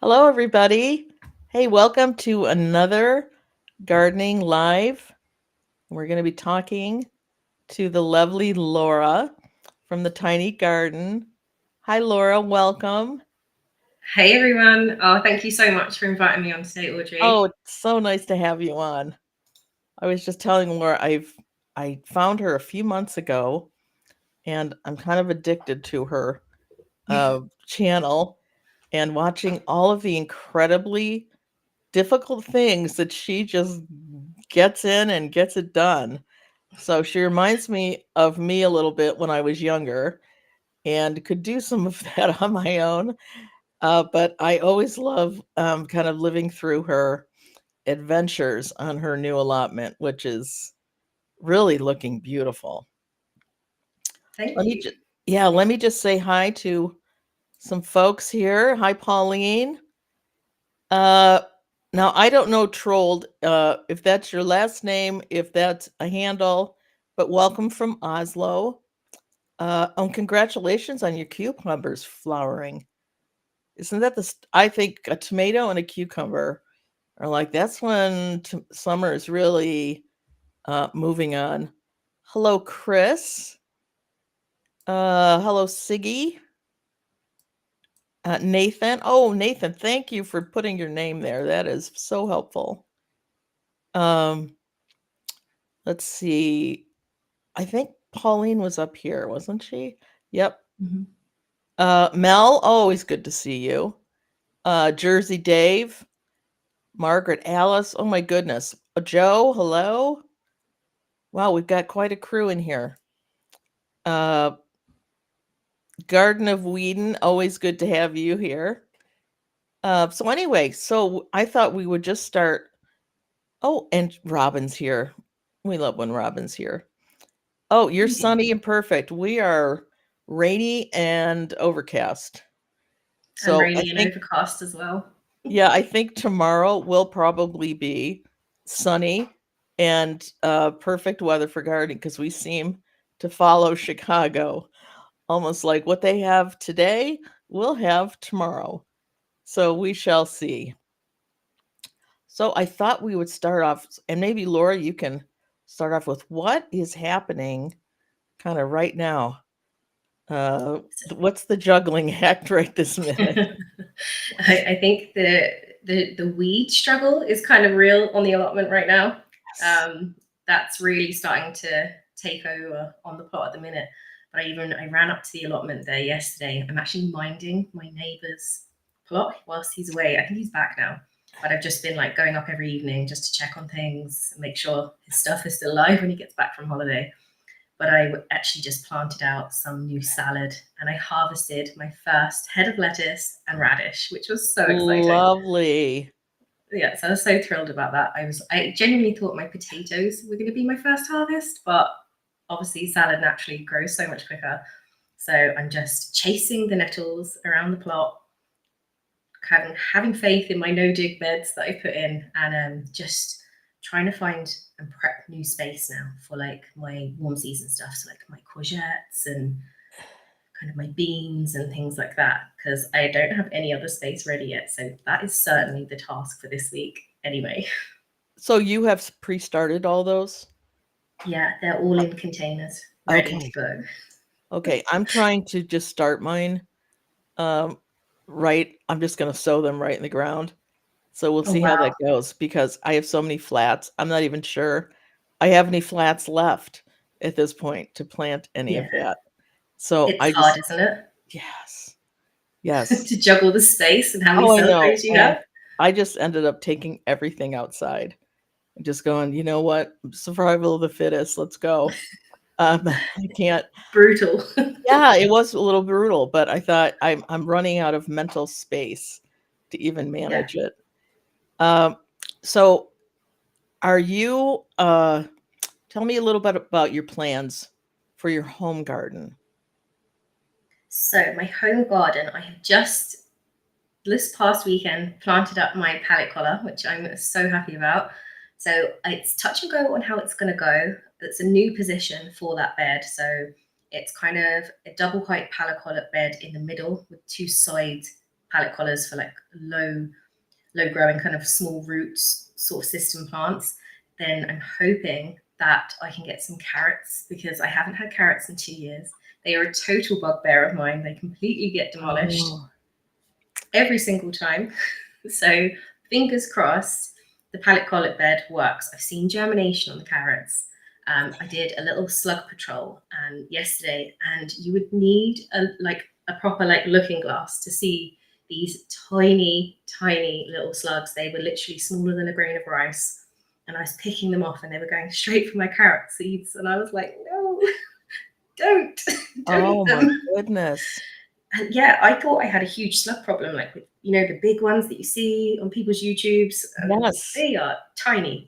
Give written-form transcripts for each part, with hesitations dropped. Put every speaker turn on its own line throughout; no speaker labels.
Hello, everybody. Hey, welcome to another Gardening Live. We're going to be talking to the lovely Laura from the Tiny Garden. Hi, Laura. Welcome.
Hey everyone. Oh, thank you so much for inviting me on today,
Oh,
Audrey.
it's so nice to have you on. I was just telling Laura I found her a few months ago, and I'm kind of addicted to her channel and watching all of the incredibly difficult things that she just gets in and gets it done. So she reminds me of me a little bit when I was younger and could do some of that on my own. But I always love kind of living through her adventures on her new allotment, which is really looking beautiful. Let
Thank
me
you.
just, yeah, let me just say hi to some folks here. Hi, Pauline. Uh, Now I don't know Trolled, if that's your last name, if that's a handle, but welcome from Oslo. Congratulations on your cucumbers flowering. Isn't that I think a tomato and a cucumber are like, that's when summer is really moving on. Hello, Chris. Hello, Siggy. Nathan. Oh, Nathan, thank you for putting your name there. That is so helpful. Um, let's see. I think Pauline was up here, wasn't she? Yep.
Mhm.
Mel, always good to see you. Jersey Dave, Margaret Alice. Oh my goodness. Joe, hello. Wow, we've got quite a crew in here. Uh, Garden of Whedon, always good to have you here. So I thought we would just start. Oh, and Robin's here. We love when Robin's here. Oh, you're
Thank you.
sunny and perfect. We are rainy and overcast.
And
So I
rainy and
think,
overcast as well.
yeah, I think tomorrow will probably be sunny and perfect weather for gardening because we seem to follow Chicago. Almost like what they have today, we'll have tomorrow. So we shall see. So I thought we would start off, and maybe Laura, you can start off with what is happening kind of right now. What's the juggling act right this minute?
I think the weed struggle is kind of real on the allotment right now.
Yes.
That's really starting to take over on the plot at the minute. But I ran up to the allotment there yesterday. I'm actually minding my neighbour's plot whilst he's away. I think he's back now. But I've just been like going up every evening just to check on things and make sure his stuff is still alive when he gets back from holiday. But I actually just planted out some new salad and I harvested my first head of lettuce and radish, which was so exciting.
Lovely.
Yeah, so I was so thrilled about that. I genuinely thought my potatoes were going to be my first harvest, but obviously salad naturally grows so much quicker. So I'm just chasing the nettles around the plot, having faith in my no dig beds that I put in, and just trying to find and prep new space now for like my warm season stuff, so like my courgettes and kind of my beans and things like that, because I don't have any other space ready yet. So that is certainly the task for this week anyway.
So you have pre-started all those?
Yeah, they're all in containers ready to
Okay.
go.
Okay. I'm trying to just start mine. Um, right. I'm just going to sow them right in the ground. So we'll
Oh
see how
wow.
that goes because I have so many flats. I'm not even sure I have any flats left at this point to plant any
Yeah,
of that. So
it's
I
hard,
just,
isn't it?
yes, yes.
To juggle the space and how many
Oh, I know.
celebrates you
And
have.
I just ended up taking everything outside and just going, you know what? Survival of the fittest. Let's go. I can't.
Brutal.
Yeah, it was a little brutal, but I thought I'm running out of mental space to even
Yeah.
manage it. Um, so are you tell me a little bit about your plans for your home garden.
So my home garden, I have just this past weekend planted up my pallet collar, which I'm so happy about. So it's touch and go on how it's going to go. It's a new position for that bed. So it's kind of a double height pallet collar bed in the middle with two side pallet collars for like low growing kind of small roots sort of system plants, then I'm hoping that I can get some carrots because I haven't had carrots in 2 years. They are a total bugbear of mine. They completely get demolished
Oh,
every single time. So fingers crossed, the pallet collet bed works. I've seen germination on the carrots. I did a little slug patrol yesterday, and you would need a proper like looking glass to see these tiny little slugs. They were literally smaller than a grain of rice, and I was picking them off, and they were going straight for my carrot seeds. And I was like, no, don't, don't eat
oh my
them.
goodness.
And yeah, I thought I had a huge slug problem, like with the big ones that you see on people's YouTubes, and
Yes.
they are tiny,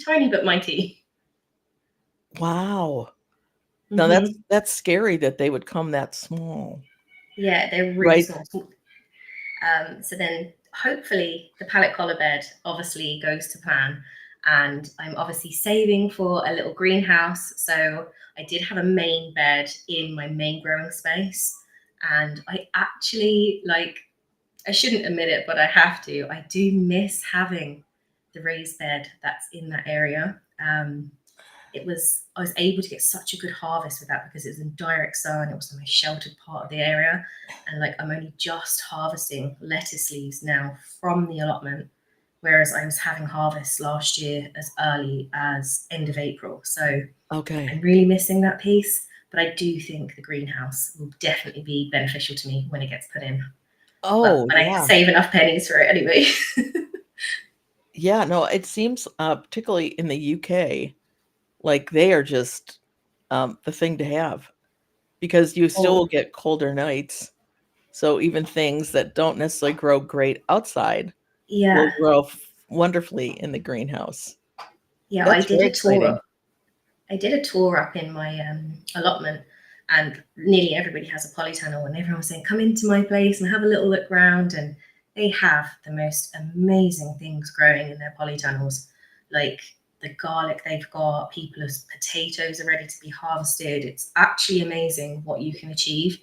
tiny but mighty.
Wow. Now
Hmm.
that's scary that they would come that small,
Yeah, they're really
right?
small. So then hopefully the pallet collar bed obviously goes to plan, and I'm obviously saving for a little greenhouse. So I did have a main bed in my main growing space, and I actually like I shouldn't admit it, but I have to. I do miss having the raised bed that's in that area. I was able to get such a good harvest with that because it was in direct sun. It was the most sheltered part of the area, and like I'm only just harvesting lettuce leaves now from the allotment, whereas I was having harvest last year as early as end of April. So I'm
Okay.
really missing that piece. But I do think the greenhouse will definitely be beneficial to me when it gets put in. Well,
Oh,
and I
yeah.
save enough pennies for it anyway.
Yeah, no, it seems particularly in the UK, like they are just the thing to have because you still will
Oh,
get colder nights. So even things that don't necessarily grow great outside will
yeah.
grow wonderfully in the greenhouse.
Yeah,
That's very exciting.
I did a tour up in my allotment, and nearly everybody has a polytunnel, and everyone was saying, "Come into my place and have a little look round." And they have the most amazing things growing in their polytunnels, like the garlic they've got. People's potatoes are ready to be harvested. It's actually amazing what you can achieve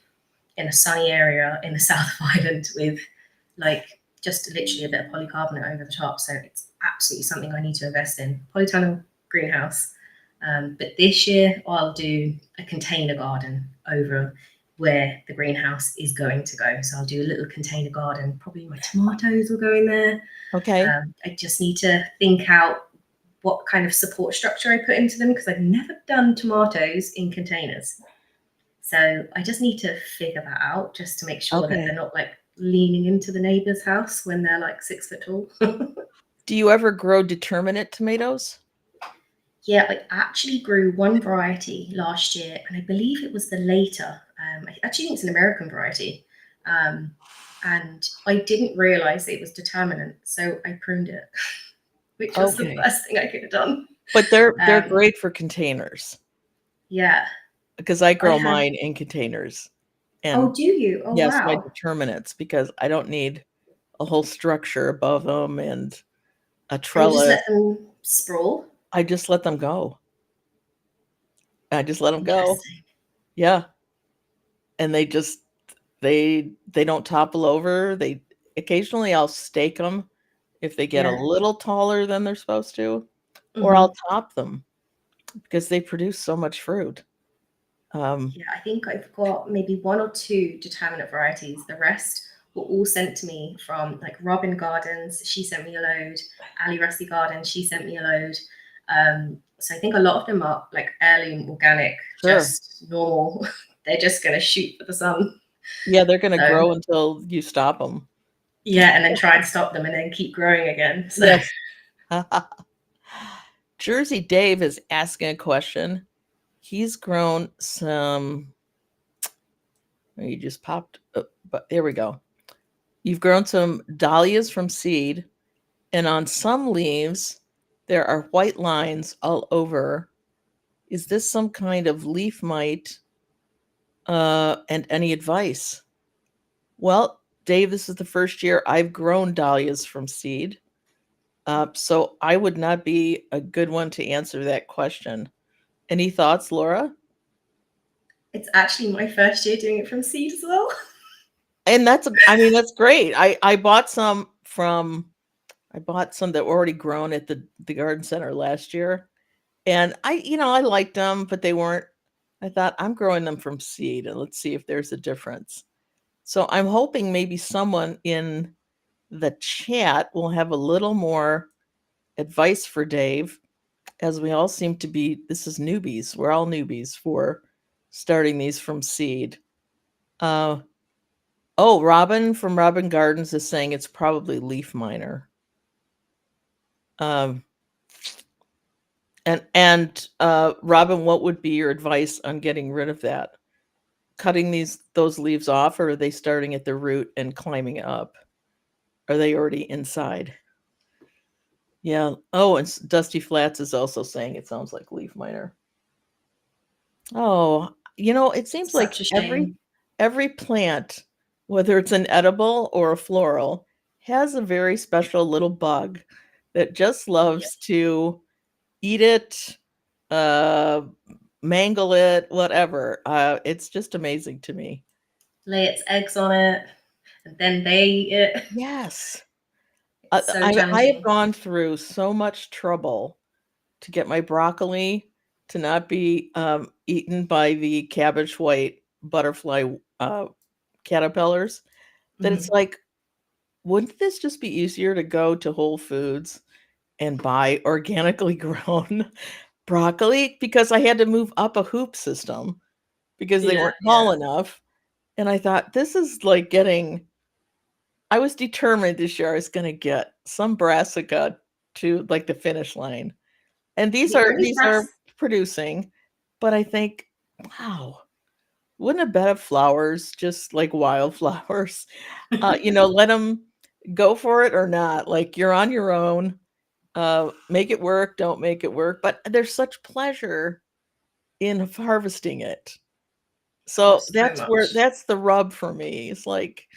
in a sunny area in the south of Ireland with like just literally a bit of polycarbonate over the top. So it's absolutely something I need to invest in. Polytunnel greenhouse. But this year I'll do a container garden over where the greenhouse is going to go. So I'll do a little container garden. Probably my tomatoes will go in there.
Okay.
I just need to think out what kind of support structure I put into them because I've never done tomatoes in containers. So I just need to figure that out just to make sure that they're
Okay.
not like leaning into the neighbor's house when they're like 6 foot tall.
Do you ever grow determinate tomatoes?
Yeah, I actually grew one variety last year, and I believe it was the later. I actually think it's an American variety. Um, and I didn't realize it was determinant, so I pruned it, which was the
Okay.
best thing I could have done.
But they're
Um,
great for containers
yeah,
because I
I
grow
had.
mine in containers.
Oh,
And
do you? Oh,
yes, my
wow.
determinants because I don't need a whole structure above them and a
And you just
trellis.
let them sprawl?
I just let them go. I just let them go.
Interesting.
Yeah, and they don't topple over. They occasionally I'll stake them if they get a
Yeah.
little taller than they're supposed to, or I'll
Hmm.
top them because they produce so much fruit. Um,
Yeah, I think I've got maybe one or two determinate varieties. The rest were all sent to me from like Robin Gardens. She sent me a load. Ali Rusty Gardens. She sent me a load. So I think a lot of them are like heirloom organic,
sure.
just normal. They're just going to shoot for the sun.
Yeah, they're gonna
So
grow until you stop them.
yeah, and then try and stop them and then keep growing again. So
Yes. Jersey Dave is asking a question. He's grown some. You just popped. But there we go. You've grown some dahlias from seed, and on some leaves, there are white lines all over. Is this some kind of leaf mite? And any advice? Well, Dave, this is the first year I've grown dahlias from seed. So I would not be a good one to answer that question. Any thoughts, Laura?
it's actually my first year doing it from seed as well.
And I mean, that's great. I bought some from I bought some that were already grown at the garden center last year. And I liked them, but they weren't. I thought I'm growing them from seed and let's see if there's a difference. So I'm hoping maybe someone in the chat will have a little more advice for Dave, as we all seem to be. This is newbies. We're all newbies for starting these from seed. Uh, oh, Robin from Robin Gardens is saying it's probably leaf miner. Um, and Robin, what would be your advice on getting rid of that? Cutting those leaves off, or are they starting at the root and climbing up? Are they already inside? Yeah. Oh, and Dusty Flats is also saying it sounds like leaf miner. Oh, it seems like
Such a shame.
every plant, whether it's an edible or a floral, has a very special little bug that just
Yeah.
loves to eat it, uh, mangle it, whatever. It's just amazing to me.
Lay its eggs on it, and then they eat it.
Yes.
It's so
I have
challenging.
gone through so much trouble to get my broccoli to not be eaten by the cabbage white butterfly caterpillars that it's
Mhm.
like, wouldn't this just be easier to go to Whole Foods and buy organically grown broccoli? Because I had to move up a hoop system because they
Yeah,
weren't
yeah.
tall enough. And I thought, this is like I was determined this year I was going to get some brassica to like the finish line. And these
The
are
only
these are
brass.
producing, but I think, wow, wouldn't a bed of flowers, just like wildflowers, let them go for it or not? Like, you're on your own. Make it work, don't make it work. But there's such pleasure in harvesting it.
Oh,
So
so much.
that's the rub for me. It's like,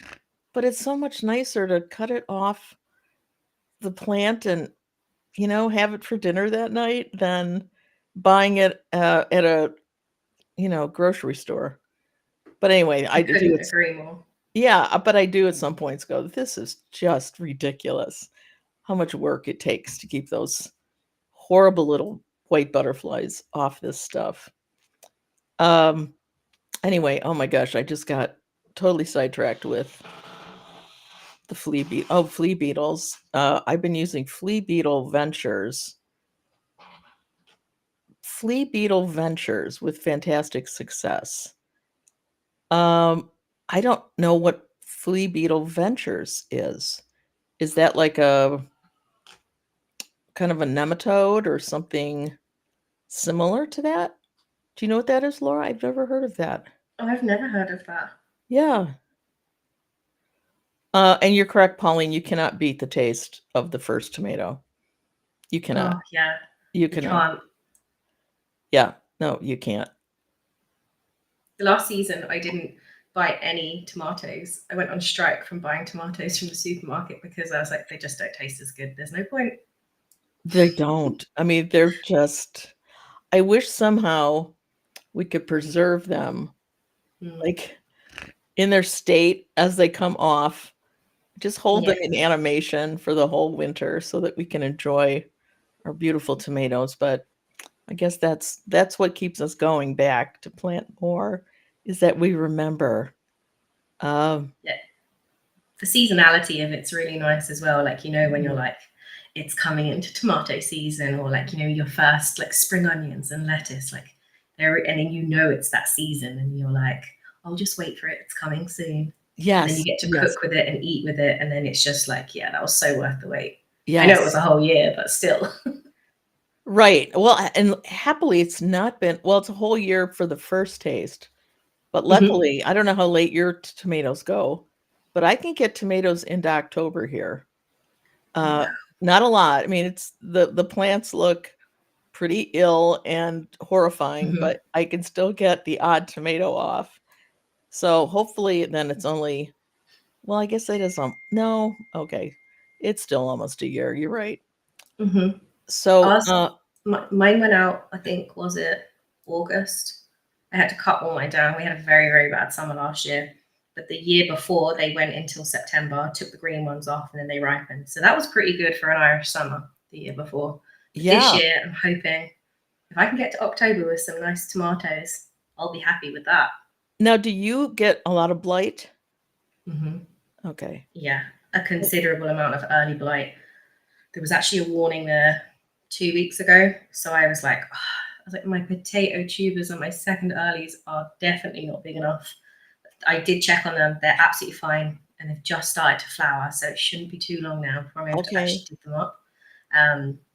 but it's so much nicer to cut it off the plant and have it for dinner that night than buying it at a grocery store. But anyway,
I
I do
couldn't
it.
agree more.
Yeah, but I do at some points go, this is just ridiculous how much work it takes to keep those horrible little white butterflies off this stuff. Um anyway, oh my gosh, I just got totally sidetracked with the flea beetles. I've been using flea beetle ventures with fantastic success. Um, I don't know what flea beetle ventures is. Is that like a kind of a nematode or something similar to that? Do you know what that is, Laura? I've never heard of that.
Oh, I've never heard of that.
Yeah. And you're correct, Pauline. You cannot beat the taste of the first tomato. You cannot.
Oh, yeah.
You
You
cannot.
can't.
Yeah. No, you can't.
The last season, I didn't buy any tomatoes. I went on strike from buying tomatoes from the supermarket because I was like, they just don't taste as good. There's no point.
They don't. I mean, they're just. I wish somehow we could preserve them,
Mm.
like in their state as they come off. Just hold them
Yeah.
in animation for the whole winter so that we can enjoy our beautiful tomatoes. But I guess that's what keeps us going back to plant more, is that we remember. Um,
Yeah. The seasonality of it's really nice as well. Like, when you're
mm,
like, it's coming into tomato season, or like, your first like spring onions and lettuce, like and then it's that season, and you're like, I'll just wait for it. It's coming soon. And then you
yes,
get to
yes,
cook with it and eat with it. And then it's just like, yeah, that was so worth the wait. I know it was
yes.
a whole year, but still.
Right. Well, and happily, it's not been, well, it's a whole year for the first taste. But
Mhm.
luckily, I don't know how late your tomatoes go, but I can get tomatoes into October here. Uh,
Wow.
Not a lot. I mean, it's the plants look pretty ill and horrifying,
Mhm.
but I can still get the odd tomato off. So hopefully then it's only, well, I guess it is no, okay. It's still almost a year. You're right.
Mhm.
So
Ours, mine went out, I think, was it August? I had to cut all mine down. We had a very, very bad summer last year. But the year before, they went until September, took the green ones off, and then they ripened. So that was pretty good for an Irish summer the year before. But this
Yeah.
year, I'm hoping if I can get to October with some nice tomatoes, I'll be happy with that.
Now, do you get a lot of blight?
Mm-hmm.
Okay.
Yeah, a considerable amount of early blight. There was actually a warning there 2 weeks ago. So I was like, my potato tubers and my second earlies are definitely not big enough. I did check on them. They're absolutely fine. And they've just started to flower. So it shouldn't be too long now before I'm able to actually dig them up.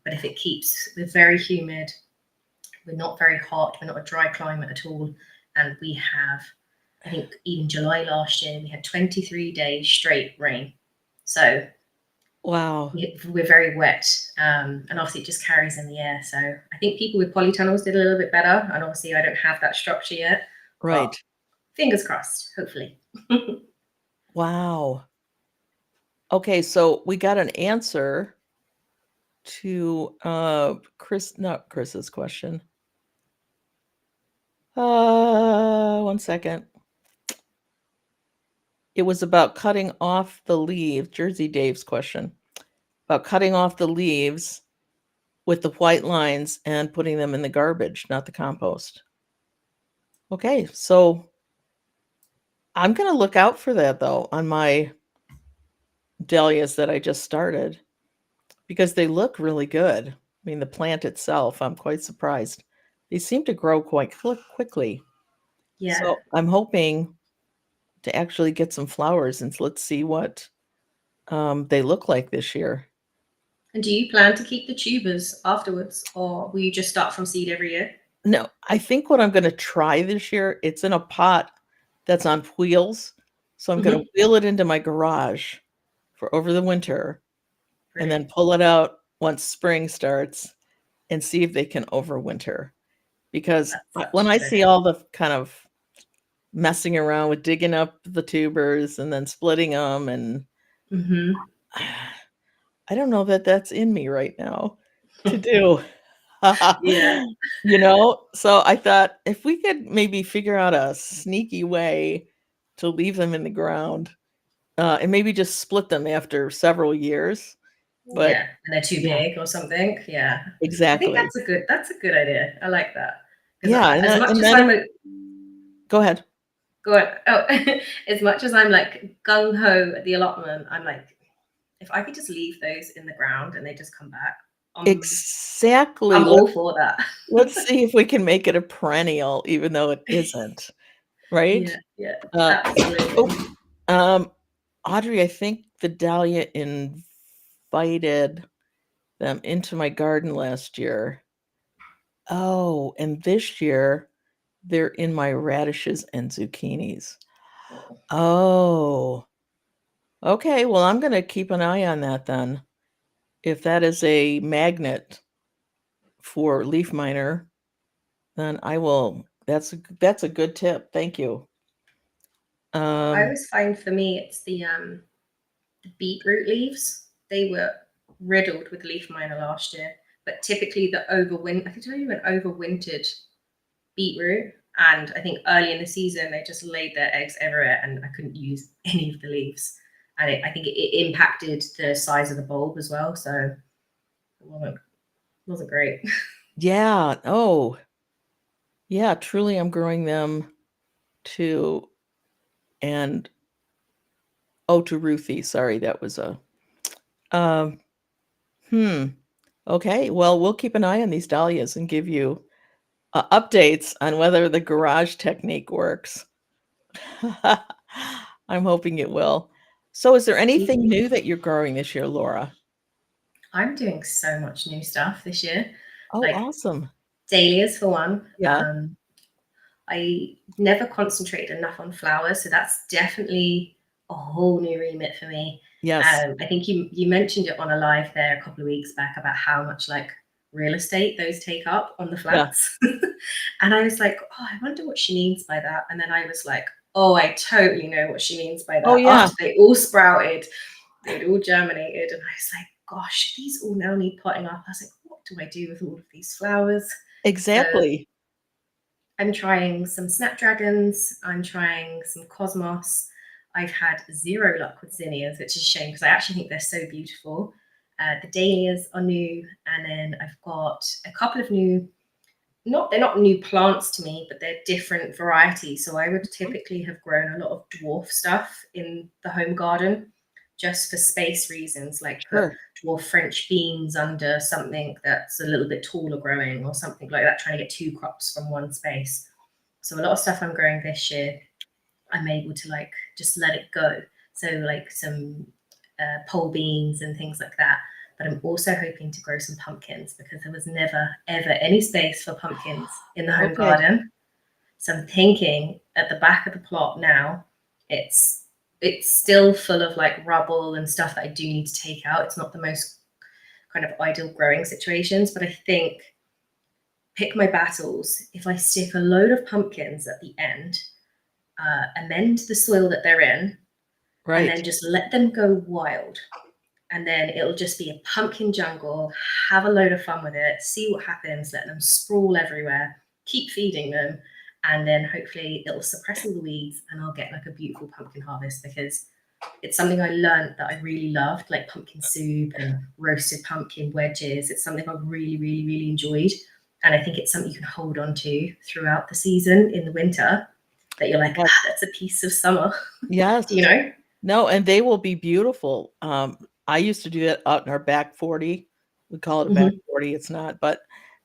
But if it keeps, we're very humid. We're not very hot. We're not a dry climate at all. And we have, I think even July last year, we had 23 days straight rain. So
wow,
we're very wet, and obviously it just carries in the air. So I think people with polytunnels did a little bit better, and obviously I don't have that structure yet,
right.
but fingers crossed, hopefully.
Wow. Okay, so we got an answer to not Chris's question. 1 second. It was about cutting off the leaves, Jersey Dave's question, about cutting off the leaves with the white lines and putting them in the garbage, not the compost. Okay, so I'm going to look out for that though on my dahlias that I just started because they look really good. I mean, the plant itself, I'm quite surprised. They seem to grow quite quickly.
Yeah.
So I'm hoping to actually get some flowers and let's see what they look like this year.
And do you plan to keep the tubers afterwards, or will you just start from seed every year?
No, I think what I'm going to try this year, it's in a pot that's on wheels. So I'm going to wheel it into my garage for over the winter and then pull it out once spring starts and see if they can overwinter. Because when I see all the kind of messing around with digging up the tubers and then splitting them, and I don't know that that's in me right now to do.
Yeah.
So I thought if we could maybe figure out a sneaky way to leave them in the ground and maybe just split them after several years. But
yeah, and they're too big or something. Yeah,
exactly.
I think that's a good idea. I like that.
Yeah,
As much
and
as
then go ahead.
go on. Oh, as much as I'm like gung ho at the allotment, I'm like, if I could just leave those in the ground and they just come back,
Exactly.
I'm all for that.
Let's see if we can make it a perennial, even though it isn't. Right?
Yeah,
Oh,
absolutely.
Audrey, I think the dahlia invited them into my garden last year. Oh, and this year they're in my radishes and zucchinis. Oh, okay. Well, I'm going to keep an eye on that then. If that is a magnet for leaf miner, then I will. That's a good tip. Thank you.
I always find for me it's the beetroot leaves. They were riddled with leaf miner last year, but typically the I think I even overwintered beetroot. And I think early in the season they just laid their eggs everywhere, and I couldn't use any of the leaves. And I think it impacted the size of the bulb as well, so it wasn't great.
Yeah. Oh, yeah. Truly, I'm growing them too. And to Ruthie. Sorry, that was a. Um. Okay. Well, we'll keep an eye on these dahlias and give you updates on whether the garage technique works. I'm hoping it will. So, is there anything new that you're growing this year, Laura?
I'm doing so much new stuff this year.
Oh,
Like
awesome.
dahlias for one.
Yeah.
I never concentrated enough on flowers, so that's definitely a whole new remit for me.
Yes.
I think you mentioned it on a live there a couple of weeks back about how much like real estate those take up on the
Yeah.
flats. And I was like, oh, I wonder what she means by that. And then I was like, oh, I totally know what she means by that.
Oh, yeah.
After they all sprouted, they'd all germinated, and I was like, gosh, these all now need potting up. I was like, what do I do with all of these flowers?
Exactly.
So I'm trying some snapdragons. I'm trying some cosmos. I've had zero luck with zinnias, which is a shame because I actually think they're so beautiful. The dahlias are new, and then I've got a couple of new, they're not new plants to me, but they're different varieties. So I would typically have grown a lot of dwarf stuff in the home garden just for space reasons, like put
Sure.
dwarf French beans under something that's a little bit taller growing or something like that, trying to get two crops from one space. So a lot of stuff I'm growing this year, I'm able to like just let it go. So like some pole beans and things like that. But I'm also hoping to grow some pumpkins because there was never ever any space for pumpkins in the home
Okay.
garden. So I'm thinking at the back of the plot now, it's still full of like rubble and stuff that I do need to take out. It's not the most kind of ideal growing situations, but I think pick my battles. If I stick a load of pumpkins at the end, amend the soil that they're in, and
Right.
then just let them go wild. And then it'll just be a pumpkin jungle. Have a load of fun with it. See what happens. Let them sprawl everywhere. Keep feeding them. And then hopefully it'll suppress all the weeds and I'll get like a beautiful pumpkin harvest because it's something I learned that I really loved, like pumpkin soup and roasted pumpkin wedges. It's something I really, really, really enjoyed. And I think it's something you can hold on to throughout the season in the winter that you're like,
Yes.
that's a piece of summer.
Yes.
Do you know?
No, and they will be beautiful. I used to do that out in our back 40. We call it a back 40. It's not, but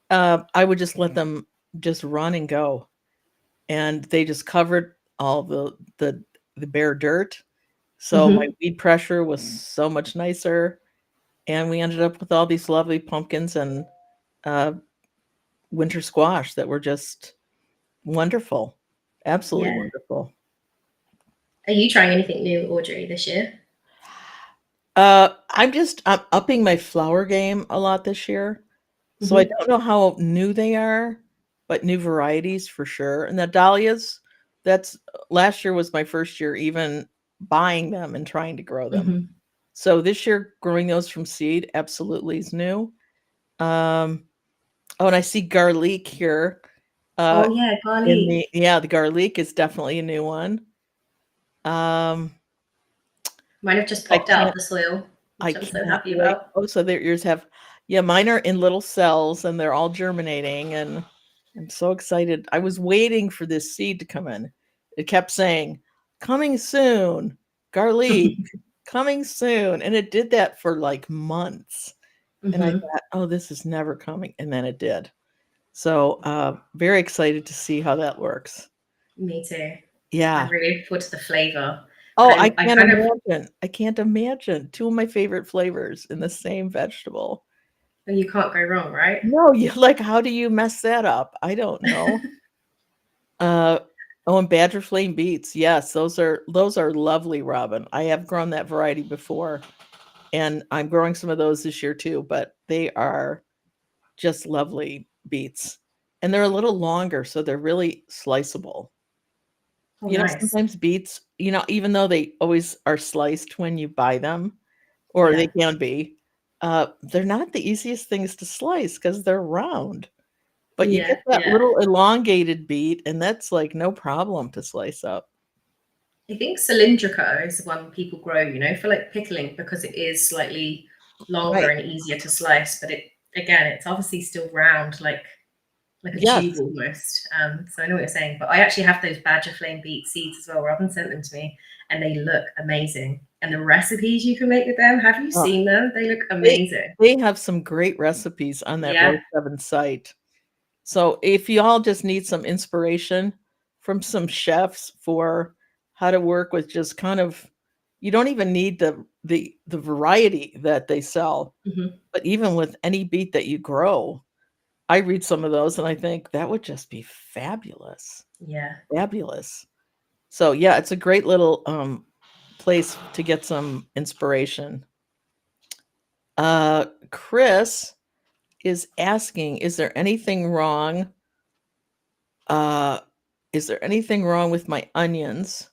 I would just let them just run and go, and they just covered all the bare dirt. So my weed pressure was so much nicer, and we ended up with all these lovely pumpkins and uh, winter squash that were just wonderful, absolutely
Yeah.
wonderful.
Are you trying anything new, Audrey, this year?
I'm upping my flower game a lot this year. So I
Mm-hmm.
don't know how new they are, but new varieties for sure. And the dahlias, that's last year was my first year even buying them and trying to grow them.
Mm-hmm.
So this year growing those from seed absolutely is new. Um, oh, and I see garlic here. Uh,
Oh yeah,
in
garlic.
the garlic is definitely a new one. Um,
Mine have just
I
popped out of
can't
the soil,
I
which I'm so
cannot
happy
wait.
about.
Oh, so their ears have, yeah, mine are in little cells and they're all germinating, and I'm so excited. I was waiting for this seed to come in. It kept saying, coming soon, garlic, coming soon. And it did that for like months. And I
Mm-hmm.
thought, oh, this is never coming. And then it did. So very excited to see how that works.
Me too. I'm
Yeah.
really looking forward to the flavor. But
Oh,
I kind of,
I can't imagine. Two of my favorite flavors in the same vegetable.
well, you can't go wrong, right?
No, you like, how do you mess that up? I don't know. Uh, oh, and Badger Flame beets. Yes, those are lovely, Robin. I have grown that variety before, and I'm growing some of those this year too, but they are just lovely beets. And they're a little longer, so they're really sliceable.
Oh, nice.
Sometimes beets, even though they always are sliced when you buy them, or they
Yeah.
can be, they're not the easiest things to slice because they're round. But you get
Yeah.
that
Yeah.
little elongated beet, and that's, like, no problem to slice up.
I think cylindrica is the one people grow, for like pickling because it is slightly longer
Right.
and easier to slice, but it's obviously still round, like a
Yes.
tube almost. So I know what you're saying, but I actually have those Badger Flame beet seeds as well. Robin sent them to me, and they look amazing. And the recipes you can make with them, have you
Oh,
seen them? They look
they
amazing.
they have some great recipes on that
Yeah.
Row 7 site. So, if you all just need some inspiration from some chefs for how to work with just kind of, you don't even need the variety that they sell,
Hmm.
but even with any beet that you grow, I read some of those and I think that would just be fabulous.
Yeah.
Fabulous. So, yeah, it's a great little, place to get some inspiration. Chris is asking, uh, is there anything wrong with my onions?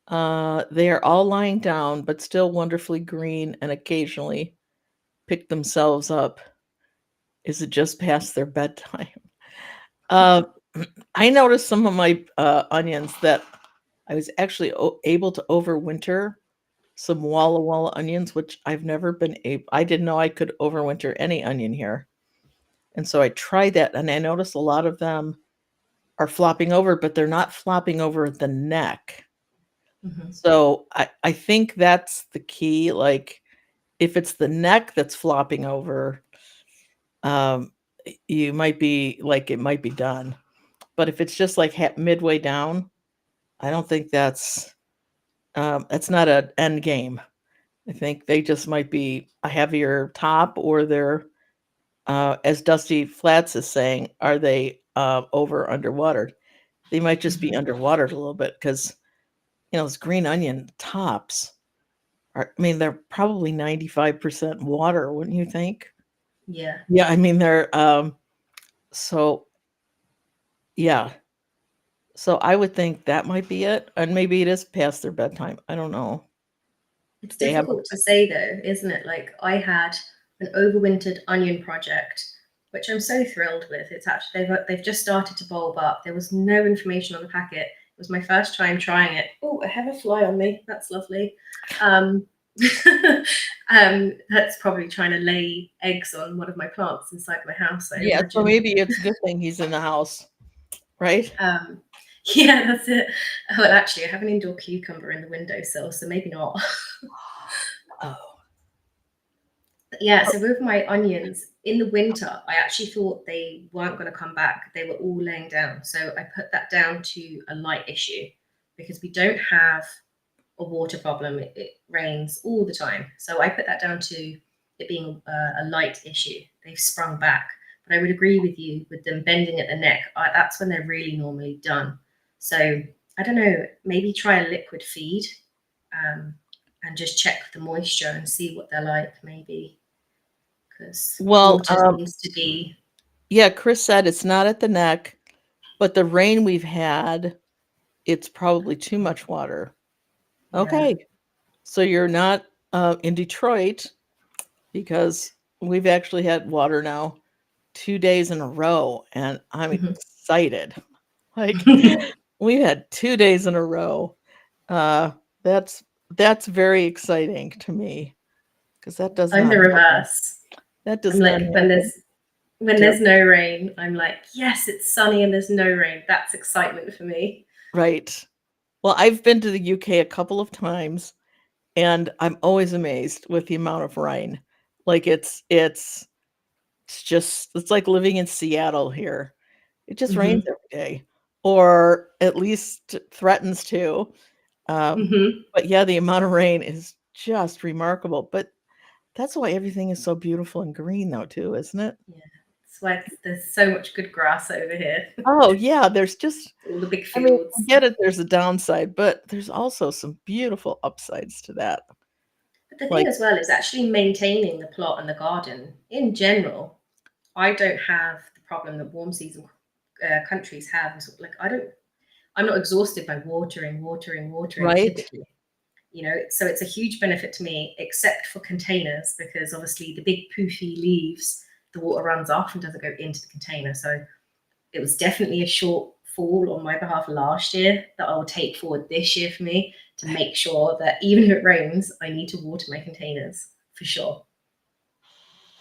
They are all lying down, but still wonderfully green and occasionally pick themselves up. Is it just past their bedtime? Uh, I noticed some of my onions that I was actually able to overwinter some Walla Walla onions, which I've never been able. I didn't know I could overwinter any onion here, and so I tried that, and I noticed a lot of them are flopping over, but they're not flopping over at the neck.
Mhm.
So I think that's the key. Like if it's the neck that's flopping over, um, you might be like it might be done. But if it's just like midway down, I don't think that's not an end game. I think they just might be a heavier top, or they're, as Dusty Flats is saying, are they over underwatered? They might just be
Mhm.
underwatered a little bit because those green onion tops are. I mean, they're probably 95% water, wouldn't you think?
Yeah.
Yeah, I mean they're so yeah. So I would think that might be it, and maybe it is past their bedtime. I don't know.
It's
They have
difficult to say though, isn't it? Like I had an overwintered onion project, which I'm so thrilled with. It's actually they've just started to bulb up. There was no information on the packet. It was my first time trying it. Oh, I have a fly on me. That's lovely. Um, that's probably trying to lay eggs on one of my plants inside my house, I
yeah. So
imagine.
maybe it's a good thing he's in the house, right?
Um, yeah, that's it. Well, actually, I have an indoor cucumber in the windowsill, so maybe not.
Oh,
Yeah, so with my onions in the winter, I actually thought they weren't going to come back. They were all laying down. So I put that down to a light issue because we don't have a water problem. It rains all the time. So I put that down to it being a light issue. They've sprung back. But I would agree with you with them bending at the neck. That's when they're really normally done. So I don't know, maybe try a liquid feed um, and just check the moisture and see what they're like, maybe because
well,
water seems to be.
yeah. Chris said it's not at the neck, but the rain we've had, it's probably too much water.
Yeah.
Okay, so you're not in Detroit because we've actually had water now 2 days in a row, and I'm excited. Like we've had 2 days in a row. Uh, that's very exciting to me because that does
I'm
not
the
happen.
reverse.
That
I'm
does not
like when
happen.
there's no rain, I'm like, yes, it's sunny and there's no rain. That's excitement for me.
Right. Well, I've been to the UK a couple of times, and I'm always amazed with the amount of rain. Like it's like living in Seattle here. It just rains
Hmm.
every day, or at least threatens to. Um,
Hmm.
but yeah, the amount of rain is just remarkable. But that's why everything is so beautiful and green, though, too, isn't it?
Yeah. That's why there's so much good grass over here.
Oh, yeah. There's just,
All the big
I mean, I
fields.
get it. There's a downside, but there's also some beautiful upsides to that.
But the thing
Like,
as well is actually maintaining the plot and the garden in general. I don't have the problem that warm season countries have. Like I'm not exhausted by watering
right?
typically. So it's a huge benefit to me, except for containers, because obviously the big poofy leaves, the water runs off and doesn't go into the container. So it was definitely a shortfall on my behalf last year that I will take forward this year for me to make sure that even if it rains, I need to water my containers for sure.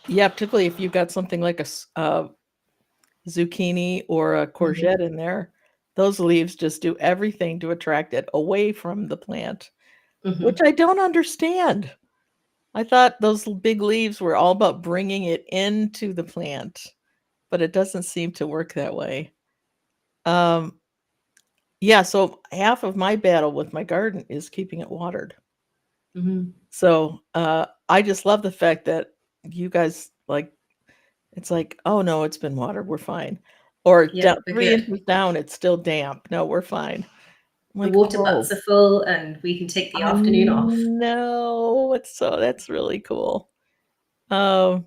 Yeah, particularly if you've got something like a zucchini or a
Hmm.
courgette in there. Those leaves just do everything to attract it away from the plant, which
Hmm.
I don't understand. I thought those big leaves were all about bringing it into the plant, but it doesn't seem to work that way. Um, yeah, so half of my battle with my garden is keeping it watered.
Hmm.
So I just love the fact that you guys like it's like, oh no, it's been watered, we're fine. Or
Yep,
down
we're
three
good.
inches down, it's still damp. No, we're fine. I'm
The
like,
water
oh,
butts are full and we can take the
I
afternoon off.
know. That's really cool. Um,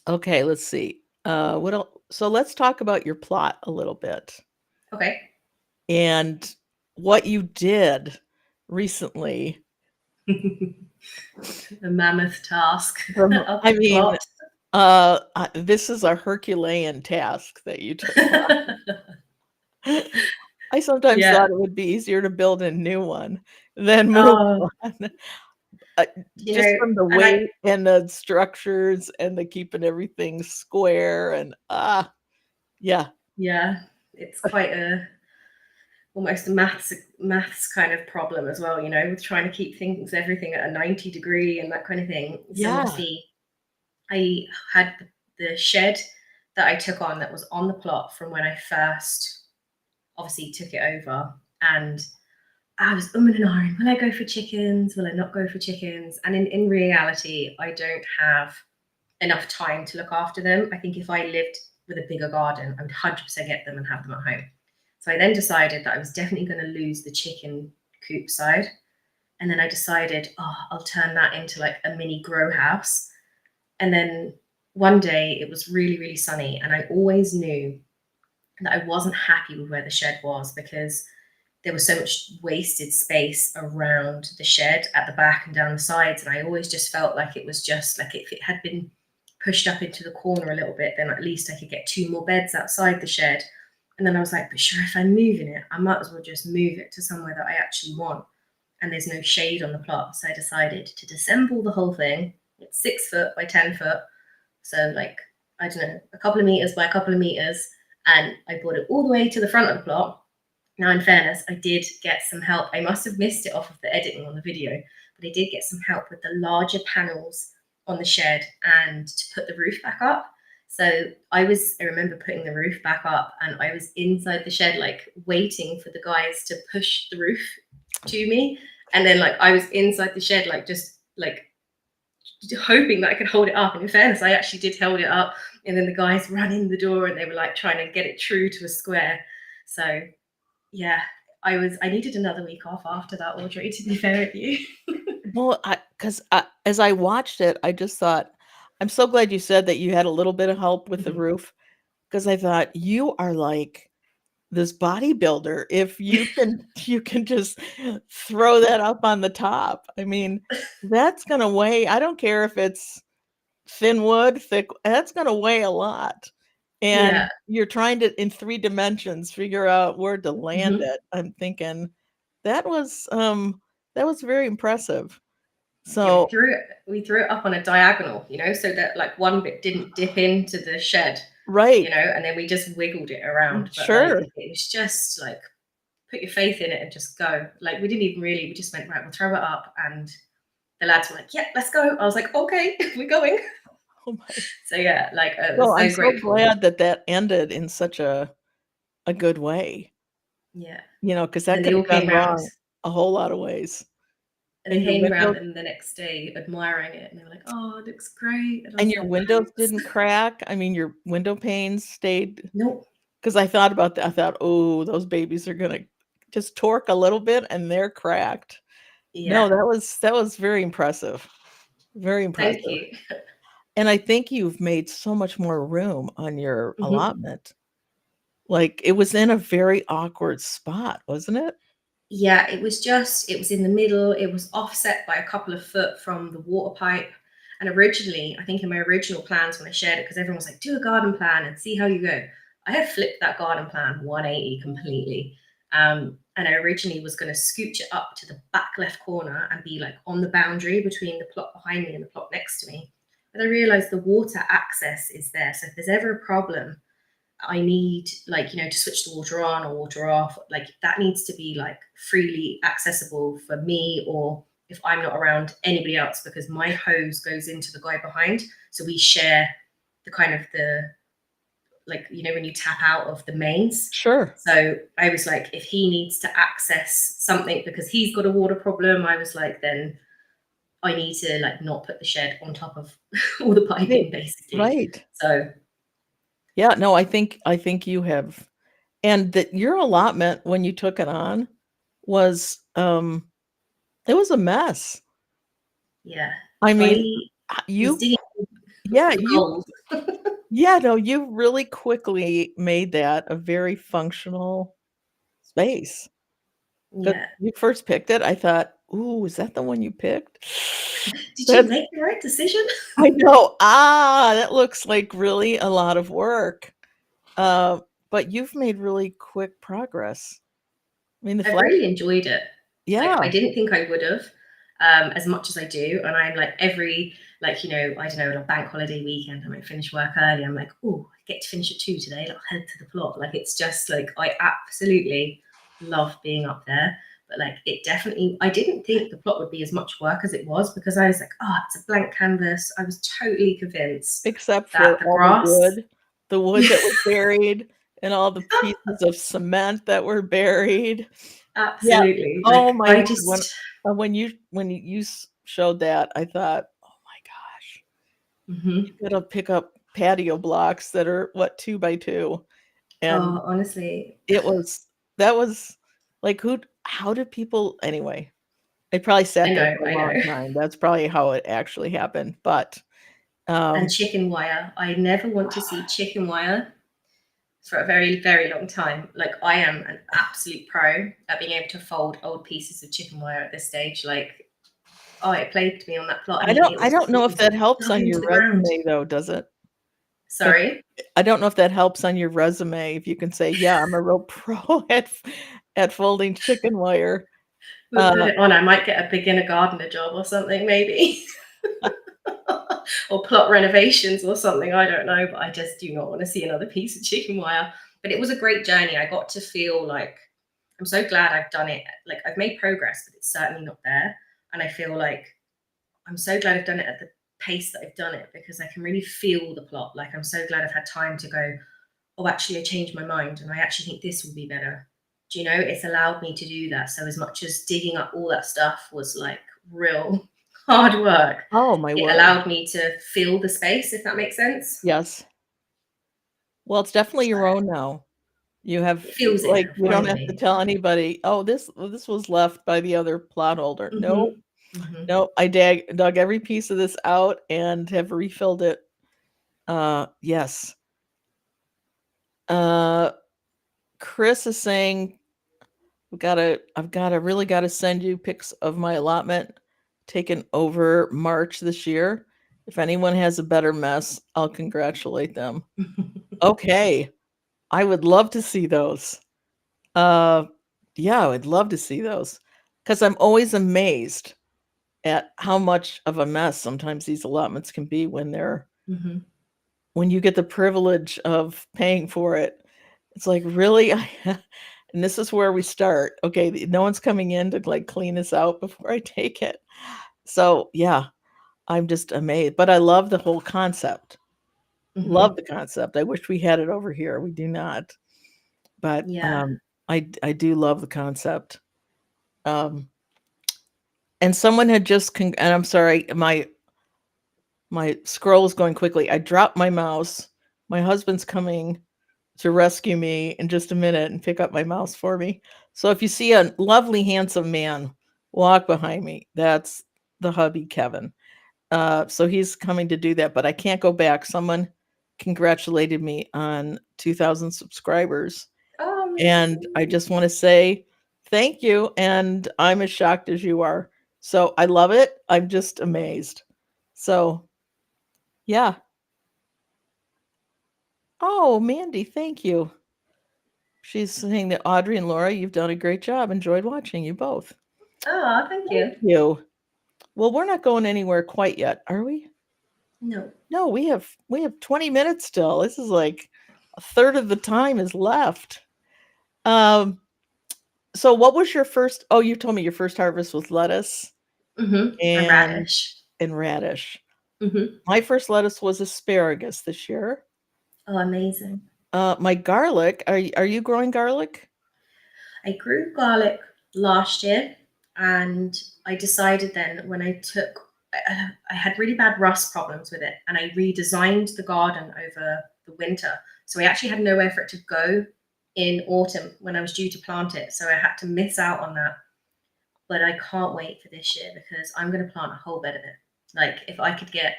okay, let's see. What else? So let's talk about your plot a little bit
Okay.
and what you did recently.
The mammoth task of
I
the
mean,
plot.
this is a Herculean task that you took on. I sometimes
Yeah.
thought it would be easier to build a new one than move
Oh,
one. Uh,
you
just
know,
from the
and I
weight and the structures and the keeping everything square and, yeah.
yeah, it's quite a almost a maths kind of problem as well, you know, with trying to keep things everything at a 90 degree and that kind of thing. So
Yeah.
obviously I had the shed that I took on that was on the plot from when I first obviously took it over, and I was and ahhing, will I go for chickens? Will I not go for chickens? And in reality, I don't have enough time to look after them. I think if I lived with a bigger garden, I would 100% get them and have them at home. So I then decided that I was definitely going to lose the chicken coop side. And then I decided, oh, I'll turn that into like a mini grow house. And then one day it was really, really sunny. And I always knew that I wasn't happy with where the shed was because there was so much wasted space around the shed at the back and down the sides. And I always just felt like it was just like if it had been pushed up into the corner a little bit, then at least I could get 2 more beds outside the shed. And then I was like, but sure, if I'm moving it, I might as well just move it to somewhere that I actually want. And there's no shade on the plot. So I decided to disassemble the whole thing. It's 6 foot by 10 foot. So like, I don't know, a couple of meters by a couple of meters. And I brought it all the way to the front of the plot. Now, in fairness, I did get some help. I must have missed it off of the editing on the video, but I did get some help with the larger panels on the shed and to put the roof back up. So I remember putting the roof back up and I was inside the shed, like waiting for the guys to push the roof to me. And then like I was inside the shed, like just like hoping that I could hold it up. And in fairness, I actually did hold it up. And then the guys ran in the door and they were like trying to get it true to a square. So yeah, I needed another week off after that, Audrey, to be fair with you.
Well, because as I watched it, I just thought, I'm so glad you said that you had a little bit of help with the
Mhm.
roof, because I thought you are like this bodybuilder. If you can just throw that up on the top. I mean, that's gonna weigh. I don't care if it's thin wood, thick. That's gonna weigh a lot,
Yeah.
and you're trying to in 3 dimensions figure out where to land
Mhm.
it. I'm thinking that was very impressive.
Yeah,
So
we threw it up on a diagonal, you know, so that like one bit didn't dip into the shed, you
right,
know, and then we just wiggled it around. But like
sure.
it was just like put your faith in it and just go. Like we didn't even really, we just went, right, we'll throw it up. And the lads were like, yeah, let's go. I was like, okay, we're going.
Oh my.
So yeah, like I was
Well, I'm
so
so
grateful.
glad that that ended in such a good way,
Yeah.
because
And
that
then
could
they all
have gone
came round.
wrong a whole lot of ways.
And they
And your
came round
windows
and the next day admiring it. And they were like, oh, it looks great. And I
and
was
your
like,
windows
thanks.
didn't crack. I mean, your window panes stayed,
Nope.
because I thought about that. I thought, "Oh, those babies are gonna just torque a little bit and they're cracked."
Yeah.
No, that was very impressive. Very
Thank
impressive.
you.
And I think you've made so much more room on your
Mhm.
allotment. Like, it was in a very awkward spot, wasn't it?
Yeah, it was in the middle. It was offset by a couple of foot from the water pipe. And originally, I think in my original plans when I shared it, because everyone was like, do a garden plan and see how you go. I have flipped that garden plan 180 completely. And I originally was going to scooch it up to the back left corner and be like on the boundary between the plot behind me and the plot next to me. But I realized the water access is there. So if there's ever a problem, I need like, you know, to switch the water on or water off, like that needs to be like freely accessible for me, or if I'm not around, anybody else, because my hose goes into the guy behind. So we share the kind of the, like, you know, when you tap out of the mains.
Sure.
So I was like, if he needs to access something because he's got a water problem, I was like, then I need to like not put the shed on top of all the
Right.
piping basically.
Right.
So
Yeah, no, I think you have, and that your allotment when you took it on was, it was a mess.
yeah,
I mean,
I was
you
digging
yeah,
for
you
gold.
yeah, no, you really quickly made that a very functional space. 'Cause
Yeah.
you first picked it, I thought, "Ooh, is that the one you picked?"
Did you
That's
make the right decision?
I know, that looks like really a lot of work. Uh, but you've made really quick progress. mean, the
I've
flag,
really enjoyed it. Like,
yeah,
I didn't think I would have, as much as I do. And I'm like, every, like, I don't know, like bank holiday weekend, I might finish work early. I'm like, oh, I get to finish at 2 today. I'll head to the plot. Like, it's just like, I absolutely love being up there. But like, it definitely, I didn't think the plot would be as much work as it was, because I was like, oh, it's a blank canvas. I was totally convinced
except
that
for
the
all
grass,
the wood that was buried and all the pieces of cement that were buried. Yeah.
absolutely.
Oh
Like,
my
I
word.
just,
When you showed that, I thought, oh my gosh, you
mhm.
gotta pick up patio blocks that are what 2 by 2, and
Oh, honestly,
it was that was like how did people anyway? I probably
I
sat there
know,
for a
I
long
know.
time. That's probably how it actually happened. But
And
um,
chicken wire. I never want to see chicken wire for a very, very long time. Like, I am an absolute pro at being able to fold old pieces of chicken wire at this stage. Like, oh, it plagued me on that plot,
I
and
don't
it
I
was
don't know if that helps
dug
on
into
your
the ground.
resume though, does it? If
Sorry.
I don't know if that helps on your resume if you can say, "Yeah, I'm a real pro at folding chicken wire."
We'll put
Uh,
it on. I might get a beginner gardener job or something, maybe. Or plot renovations or something. I don't know, but I just do not want to see another piece of chicken wire. But it was a great journey. I got to feel like I'm so glad I've done it. Like, I've made progress, but it's certainly not there. And I feel like I'm so glad I've done it at the pace that I've done it, because I can really feel the plot. Like, I'm so glad I've had time to go, oh, actually, I changed my mind and I actually think this will be better. Do you know? It's allowed me to do that. So, as much as digging up all that stuff was like real hard work,
oh my
it
word.
allowed me to feel the space, if that makes sense.
Yes. Well, it's definitely
So,
your own now. You have
it feels it
like,
now,
you don't have to
finally.
tell anybody, "Oh, this was left by the other plot holder." No,
Hmm. Hmm.
no, I dug every piece of this out and have refilled it. Yes. Uh, Chris is saying, I've gotta really gotta send you pics of my allotment taken over March this year. If anyone has a better mess, I'll congratulate them. Okay, I would love to see those. Uh, yeah, I would love to see those because I'm always amazed at how much of a mess sometimes these allotments can be
Hmm.
when you get the privilege of paying for it. It's like, really? And this is where we start. Okay, no one's coming in to like clean this out before I take it. So, yeah, I'm just amazed. But I love the whole concept.
Hmm.
Love the concept. I wish we had it over here. We do not. But
Yeah.
I do love the concept. Um, and someone had just and I'm sorry, my scroll is going quickly. I dropped my mouse. My husband's coming to rescue me in just a minute and pick up my mouse for me. So if you see a lovely, handsome man walk behind me, that's the hubby, Kevin. So he's coming to do that, but I can't go back. Someone congratulated me on 2,000 subscribers.
Oh,
And I
amazing.
just want to say thank you. And I'm as shocked as you are. So I love it. I'm just amazed. So, yeah. Oh, Mandy, thank you. She's saying that Audrey and Laura, you've done a great job. Enjoyed watching you both.
Oh, thank
Thank
you.
you. Well, we're not going anywhere quite yet, are we?
No.
No, we have 20 minutes still. This is like a third of the time is left. Um, so what was your first oh, you told me your first harvest was lettuce
Hmm. And
and
radish.
radish.
Hmm.
My first lettuce was asparagus this year.
Oh, amazing.
My garlic, are you growing garlic?
I grew garlic last year, and I decided then when I had really bad rust problems with it, and I redesigned the garden over the winter. So I actually had nowhere for it to go in autumn when I was due to plant it. So I had to miss out on that. But I can't wait for this year, because I'm going to plant a whole bed of it. Like, if I could get,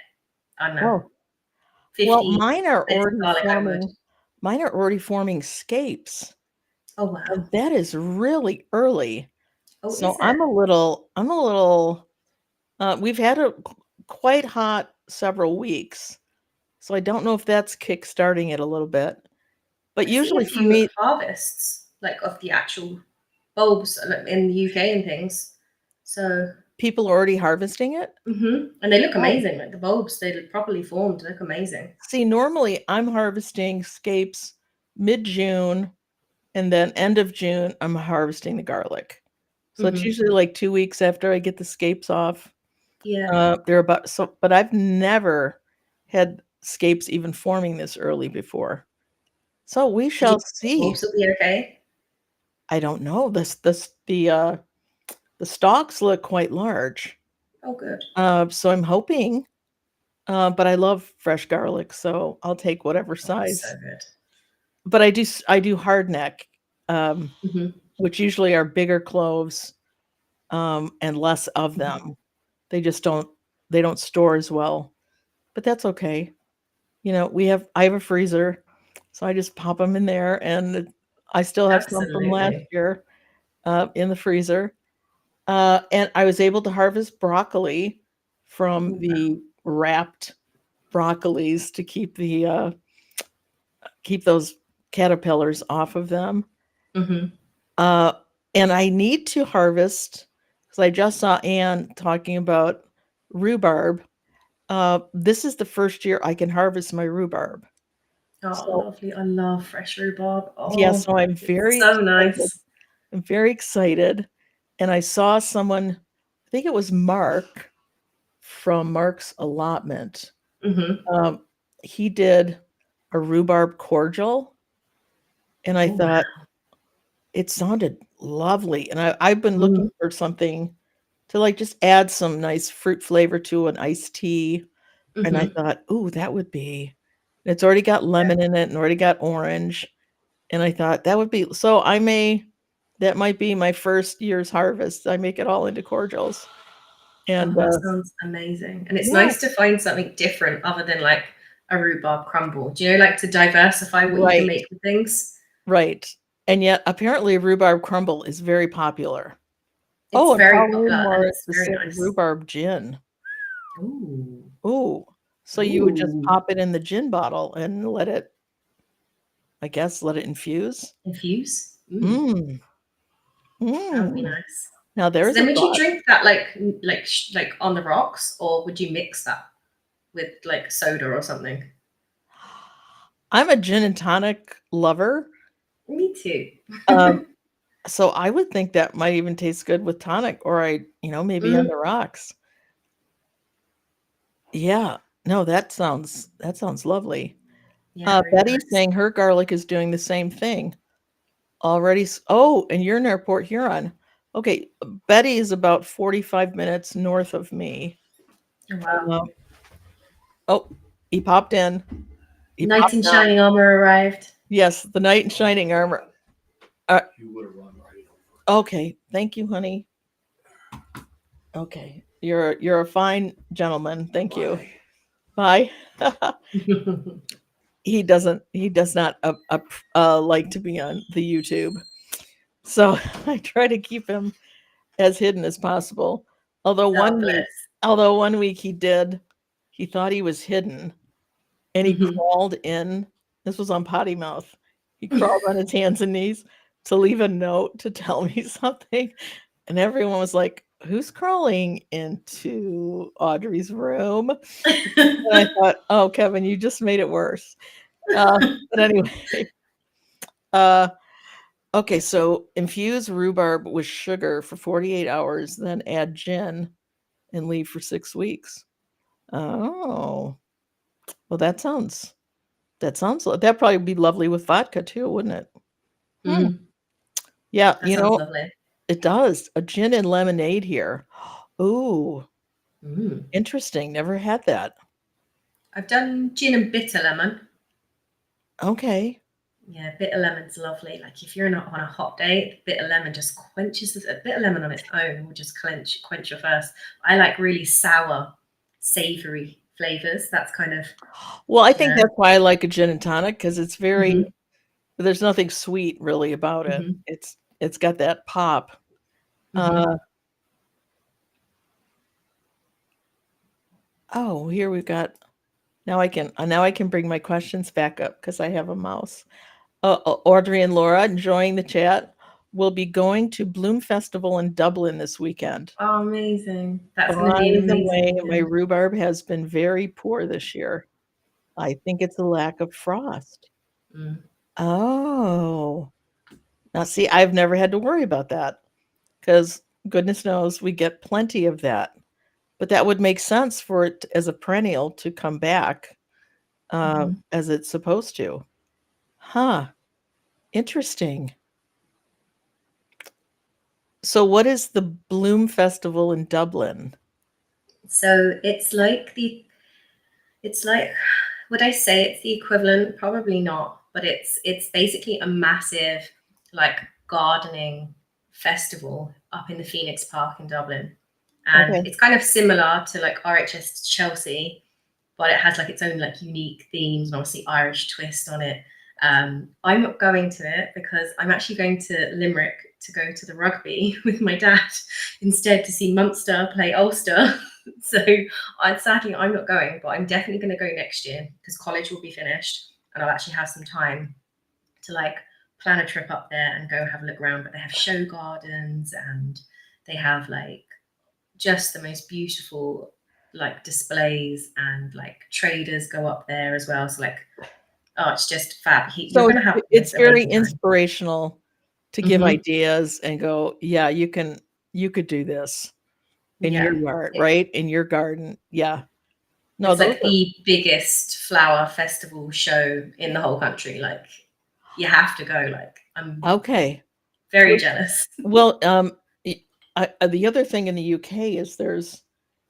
I don't know,
Oh, well,
50 beds of garlic, I would.
mine are already forming scapes.
Oh, wow.
And that is really early.
Oh,
So
is it?
I'm a little we've had a quite hot several weeks. So I don't know if that's kickstarting it a little bit. But
I've seen a
usually for
few
me,
harvests, like of the actual, bulbs in the UK and things. So
People are already harvesting it?
and they look
Oh.
amazing. Like the bulbs, they look properly formed. They look amazing.
See, normally I'm harvesting scapes mid-June, and then end of June, I'm harvesting the garlic. So it's usually like 2 weeks after I get the scapes off.
Yeah.
They're about so, but I've never had scapes even forming this early before. So we
Do you
shall
think the
see.
bulbs will be okay?
I don't know. The stalks look quite large.
Oh, good.
So I'm hoping, but I love fresh garlic, so I'll take whatever
Oh, it's so
size.
good.
But I do hardneck, um, which usually are bigger cloves, and less of them. They just don't store as well, but that's okay. You know, I have a freezer, so I just pop them in there, and I still have some from last
Absolutely.
year, in the freezer. And I was able to harvest broccoli from
Oh,
the wrapped broccolis to keep those caterpillars off of them.
wow.
Uh, and I need to harvest because I just saw Anne talking about rhubarb. This is the first year I can harvest my rhubarb.
Oh,
So
lovely. I love fresh rhubarb.
yeah,
Oh,
so I'm
it's
very
so
excited.
nice.
I'm very excited. And I saw someone, I think it was Mark from Mark's Allotment.
Mm-hmm.
Um, he did a rhubarb cordial, and I
Oh, wow.
thought it sounded lovely. And I've been looking for something to like just add some nice fruit flavor to an iced tea. And I
Mm-hmm.
thought, ooh, that would be, it's already got lemon in it and already got orange. And I thought that would be, so that might be my first year's harvest. I make it all into cordials.
Oh,
And
that sounds amazing. And it's
yeah,
nice to find something different other than like a rhubarb crumble. Do you know, like to diversify what you can
right,
make with things?
right. And yet apparently rhubarb crumble is very popular. Oh,
It's
and
very
Pauline
popular and
Morris
it's
is
very
saying
nice.
rhubarb gin.
Ooh.
Ooh. So you would just
Ooh.
pop it in the gin bottle and I guess, let it infuse?
Infuse.
Mm.
That would be
Mm.
nice.
Now
So
there's
then
a
would you
thought.
drink that like on the rocks, or would you mix that with like soda or something?
I'm a gin and tonic lover.
Me too.
Um, so I would think that might even taste good with tonic or maybe on
Mm,
the rocks. Yeah. No, that sounds lovely.
yeah, really
Betty's
nice.
saying her garlic is doing the same thing already. Oh, and you're near Port Huron. Okay, Betty is about 45 minutes north of me.
Oh, wow.
Uh, oh, he popped in. He
Knight
popped
in
on.
shining armor arrived.
Yes, the knight in shining armor. You would have run right over. Okay, thank you, honey. Okay, you're a fine gentleman. Thank you. Bye. He does not like to be on the YouTube, so I try to keep him as hidden as possible. Although
God
one week,
bless.
although one week he thought he was hidden, and he crawled in. This was on Potty Mouth. He crawled on his hands and knees to leave a note to tell me something, and everyone was like, "Who's crawling into Audrey's room?" And I thought, "Oh, Kevin, you just made it worse." But anyway, uh, okay, so infuse rhubarb with sugar for 48 hours, then add gin and leave for 6 weeks. Oh, well, that'd probably be lovely with vodka too, wouldn't it? Hmm.
Mm,
Yeah,
that sounds lovely.
it does. A gin and lemonade here. Ooh,
Mm.
interesting. Never had that.
I've done gin and bitter lemon.
Okay.
Yeah, bitter lemon's lovely. Like if you're not on a hot day, bitter lemon just quenches a bitter lemon on its own will just quench your thirst. I like really sour, savory flavors. That's kind of,
Well, I
you
think
know.
that's why I like a gin and tonic because
Hmm.
there's nothing sweet really about it.
Hmm.
It's got that pop.
Hmm.
Uh, oh, here we've got now I can bring my questions back up because I have a mouse. Audrey and Laura enjoying the chat. will be going to Bloom Festival in Dublin this weekend.
Oh, amazing. That's going to
By
be an
the
amazing
way, my
weekend.
rhubarb has been very poor this year. I think it's a lack of frost.
Mm.
Oh. Now see, I've never had to worry about that because goodness knows we get plenty of that. But that would make sense for it as a perennial to come back
Mhm.
as it's supposed to. Huh. Interesting. So, what is the Bloom Festival in Dublin?
So it's like would I say it's the equivalent? Probably not, but it's basically a massive like gardening festival up in the Phoenix Park in Dublin. And
Okay.
it's kind of similar to like RHS Chelsea, but it has like its own like unique themes and obviously Irish twist on it. I'm not going to it because I'm actually going to Limerick to go to the rugby with my dad instead to see Munster play Ulster. So sadly I'm not going, but I'm definitely going to go next year because college will be finished and I'll actually have some time to like plan a trip up there and go have a look around. But they have show gardens and they have like just the most beautiful like displays and like traders go up there as well. So like, oh, it's just fab. You're
So
going to have the
it's
most
very
amazing time.
inspirational to give
Hmm.
ideas and go, yeah, you could do this in your
Yeah,
yard, right? In your garden. Yeah. No,
it's
those
like
are
the biggest flower festival show in the whole country. Like, you have to go. Like, I'm
okay.
very
Well,
jealous.
well, the other thing in the UK is there's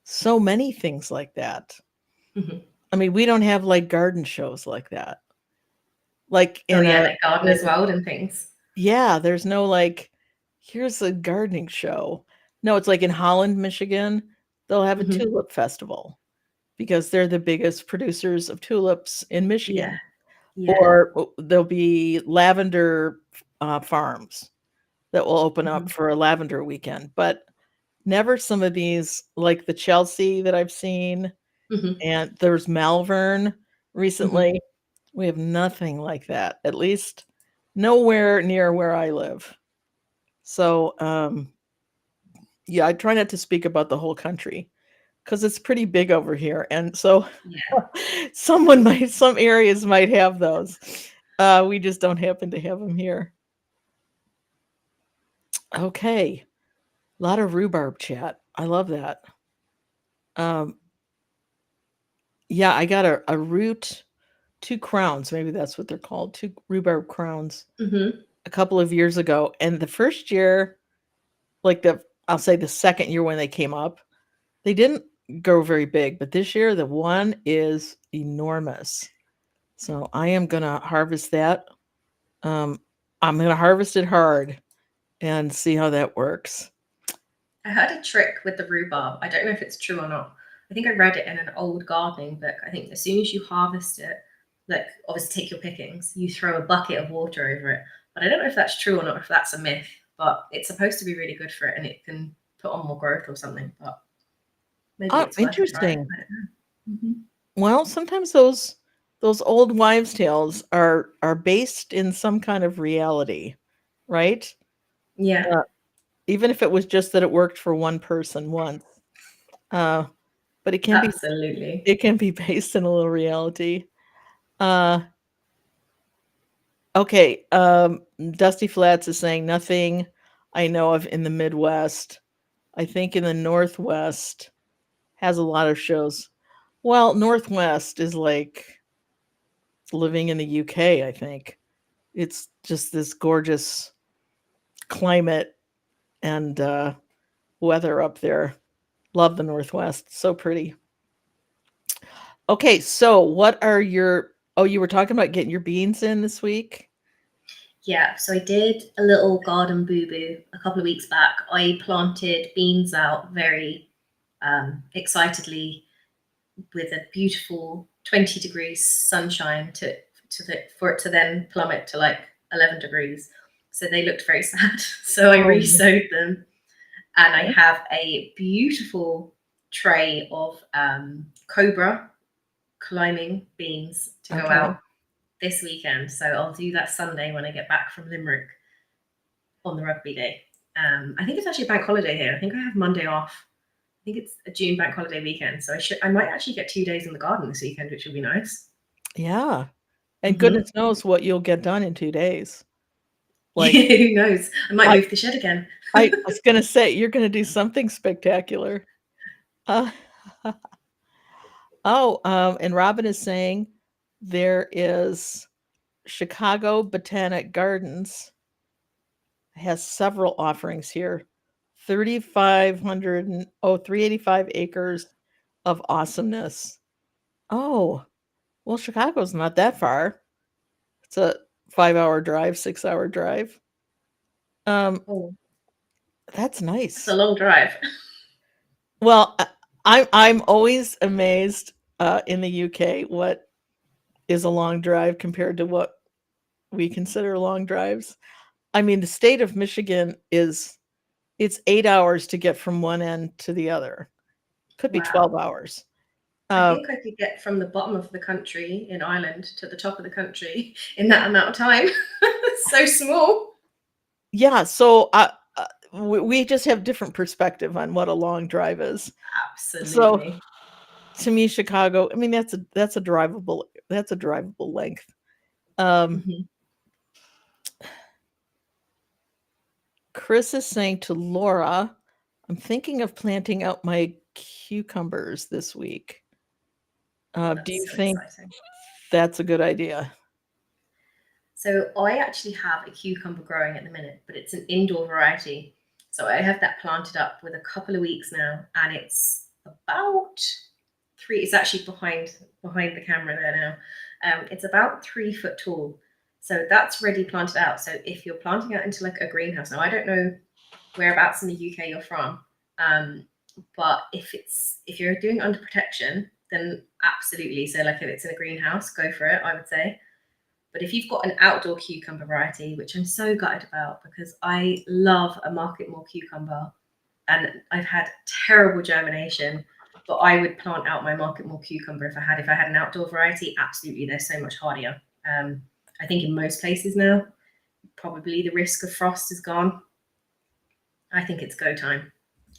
so many things like that.
Mhm.
I mean, we don't have like garden shows like that. Like
Oh
in
yeah,
a
like Gardener's World and things.
yeah, there's no like, here's a gardening show. No, it's like in Holland, Michigan, they'll have a
Hmm.
tulip festival because they're the biggest producers of tulips in
Yeah,
Michigan.
yeah.
Or there'll be lavender farms that will open up
Hmm.
for a lavender weekend. But never some of these like the Chelsea that I've seen,
Hmm.
and there's Malvern
Hmm.
recently. We have nothing like that, at least nowhere near where I live. So, yeah, I try not to speak about the whole country because it's pretty big over here. And so
Yeah.
some areas might have those. We just don't happen to have them here. Okay. A lot of rhubarb chat. I love that. Um, yeah, I got a root, two crowns, maybe that's what they're called, two rhubarb crowns
Hmm.
a couple of years ago. And the first year, like I'll say the second year when they came up, they didn't grow very big, but this year the one is enormous. So I am gonna harvest that. Um, I'm gonna harvest it hard and see how that works.
I heard a trick with the rhubarb. I don't know if it's true or not. I think I read it in an old gardening book. I think as soon as you harvest it, like obviously take your pickings, you throw a bucket of water over it. But I don't know if that's true or not, if that's a myth. But it's supposed to be really good for it and it can put on more growth or something. But maybe
Oh,
it's worth a try.
interesting.
I don't know. Hmm.
Well, sometimes those old wives' tales are based in some kind of reality, right?
Yeah,
Uh, even if it was just that it worked for one person once. Uh, but
absolutely.
it can be based in a little reality. Uh, okay. Dusty Flats is saying nothing I know of in the Midwest. I think in the Northwest has a lot of shows. Well, Northwest is like living in the UK, I think. It's just this gorgeous climate and weather up there. Love the Northwest. So pretty. Okay, so what are your oh, you were talking about getting your beans in this week?
Yeah, so I did a little garden boo boo a couple of weeks back. I planted beans out very excitedly with a beautiful 20 degrees sunshine for it to then plummet to like 11 degrees. So they looked very sad. So I
Oh,
re-sowed them and I
no.
have a beautiful tray of cobra climbing beans to go
Okay.
out this weekend. So I'll do that Sunday when I get back from Limerick. on the rugby day. I think it's actually a bank holiday here. I think I have Monday off. I think it's a June bank holiday weekend, so I might actually get 2 days in the garden this weekend, which will be nice.
Yeah. And
Hmm.
goodness knows what you'll get done in 2 days. Like,
Who knows? I might
I
move the shed again.
I was gonna say, you're gonna do something spectacular. Uh, and Robin is saying there is Chicago Botanic Gardens has several offerings here. 3,500 and 385 acres of awesomeness. Oh, well, Chicago's not that far. It's a 5-hour drive, 6-hour drive.
Oh,
That's
it's a
nice.
long drive.
Well, I'm always amazed in the UK what is a long drive compared to what we consider long drives. I mean, the state of Michigan is it's 8 hours to get from one end to the other. Could be
Wow.
12 hours.
I
Um,
think I could get from the bottom of the country in Ireland to the top of the country in that amount of time. So small.
yeah, so we just have different perspective on what a long drive is. So
Absolutely.
to me, Chicago, I mean, that's a drivable length. Um,
Hmm.
Chris is saying to Laura, I'm thinking of planting out my cucumbers this week.
Oh,
Do you
that's so
think
exciting.
that's a good idea?
So I actually have a cucumber growing at the minute, but it's an indoor variety. So I have that planted up with a couple of weeks now, and it's about three. It's actually behind the camera there now. It's about 3 foot tall. So that's ready planted out. So if you're planting out into like a greenhouse, now I don't know whereabouts in the UK you're from, um, but if you're doing under protection, then absolutely. So like if it's in a greenhouse, go for it. I would say. But if you've got an outdoor cucumber variety, which I'm so gutted about because I love a market more cucumber and I've had terrible germination, but I would plant out my market more cucumber if I had an outdoor variety. Absolutely, they're so much hardier. I think in most places now, probably the risk of frost is gone. I think it's go time.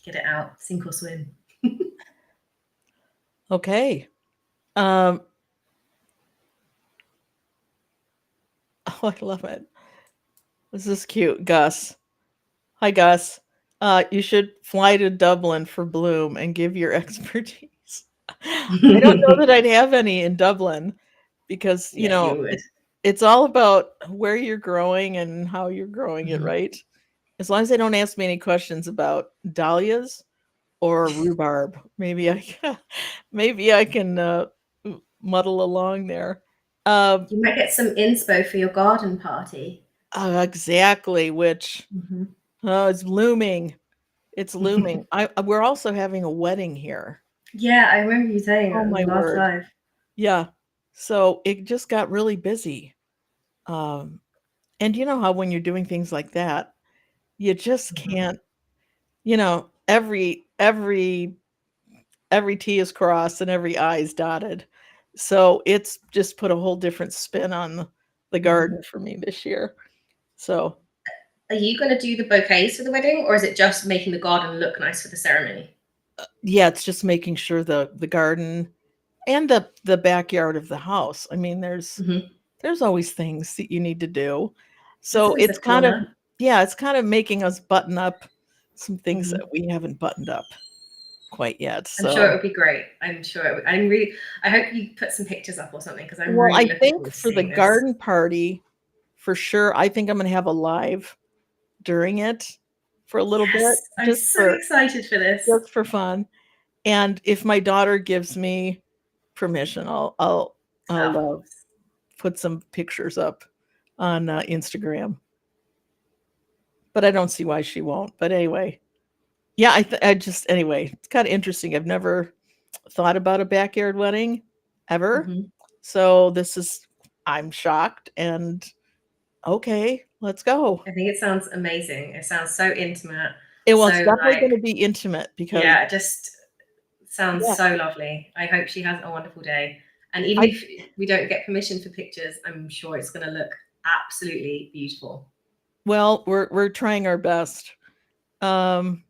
Get it out, sink or swim.
Okay. Um, oh, I love it. This is cute, Gus. Hi, Gus. You should fly to Dublin for Bloom and give your expertise. I don't know that I'd have any in Dublin because,
Yeah, you would.
it's all about where you're growing and how you're growing it,
Mhm.
right? As long as they don't ask me any questions about dahlias or rhubarb, maybe I can muddle along there. Um,
You might get some inspo for your garden party.
exactly, which
Mhm.
it's looming. It's looming. We're also having a wedding here.
Yeah, I remember you saying
Oh
it on the
my
last
word.
live.
Yeah. So it just got really busy. Um, and you know how when you're doing things like that, you just
Mhm.
can't, every T is crossed and every I is dotted. So it's just put a whole different spin on the
Mhm.
garden for me this year. So
Are you going to do the bouquets for the wedding, or is it just making the garden look nice for the ceremony?
yeah, it's just making sure the garden and the backyard of the house. I mean,
Mhm.
there's always things that you need to do.
There's
So
always a
it's kind of
corner.
yeah, it's kind of making us button up some things that
Mhm.
we haven't buttoned up quite yet.
I'm sure it
So,
would be great. I'm sure it would. I'm really. I hope you put some pictures up or something because I'm
well,
really
I
looking
think
forward to
for the
seeing this.
garden party, for sure, I think I'm going to have a live during it for a little bit,
Yes, I'm so excited for this.
just for fun. And if my daughter gives me permission, I'll
Of course.
put some pictures up on Instagram. But I don't see why she won't. But anyway, yeah, I just anyway, it's kind of interesting. I've never thought about a backyard wedding ever.
Mhm.
So I'm shocked and okay, let's go.
I think it sounds amazing. It sounds so intimate.
It's
So
definitely
like,
going to be intimate because
yeah, it just sounds
yeah,
so lovely. I hope she has a wonderful day. And even
I
if we don't get permission for pictures, I'm sure it's going to look absolutely beautiful.
Well, we're trying our best. Um,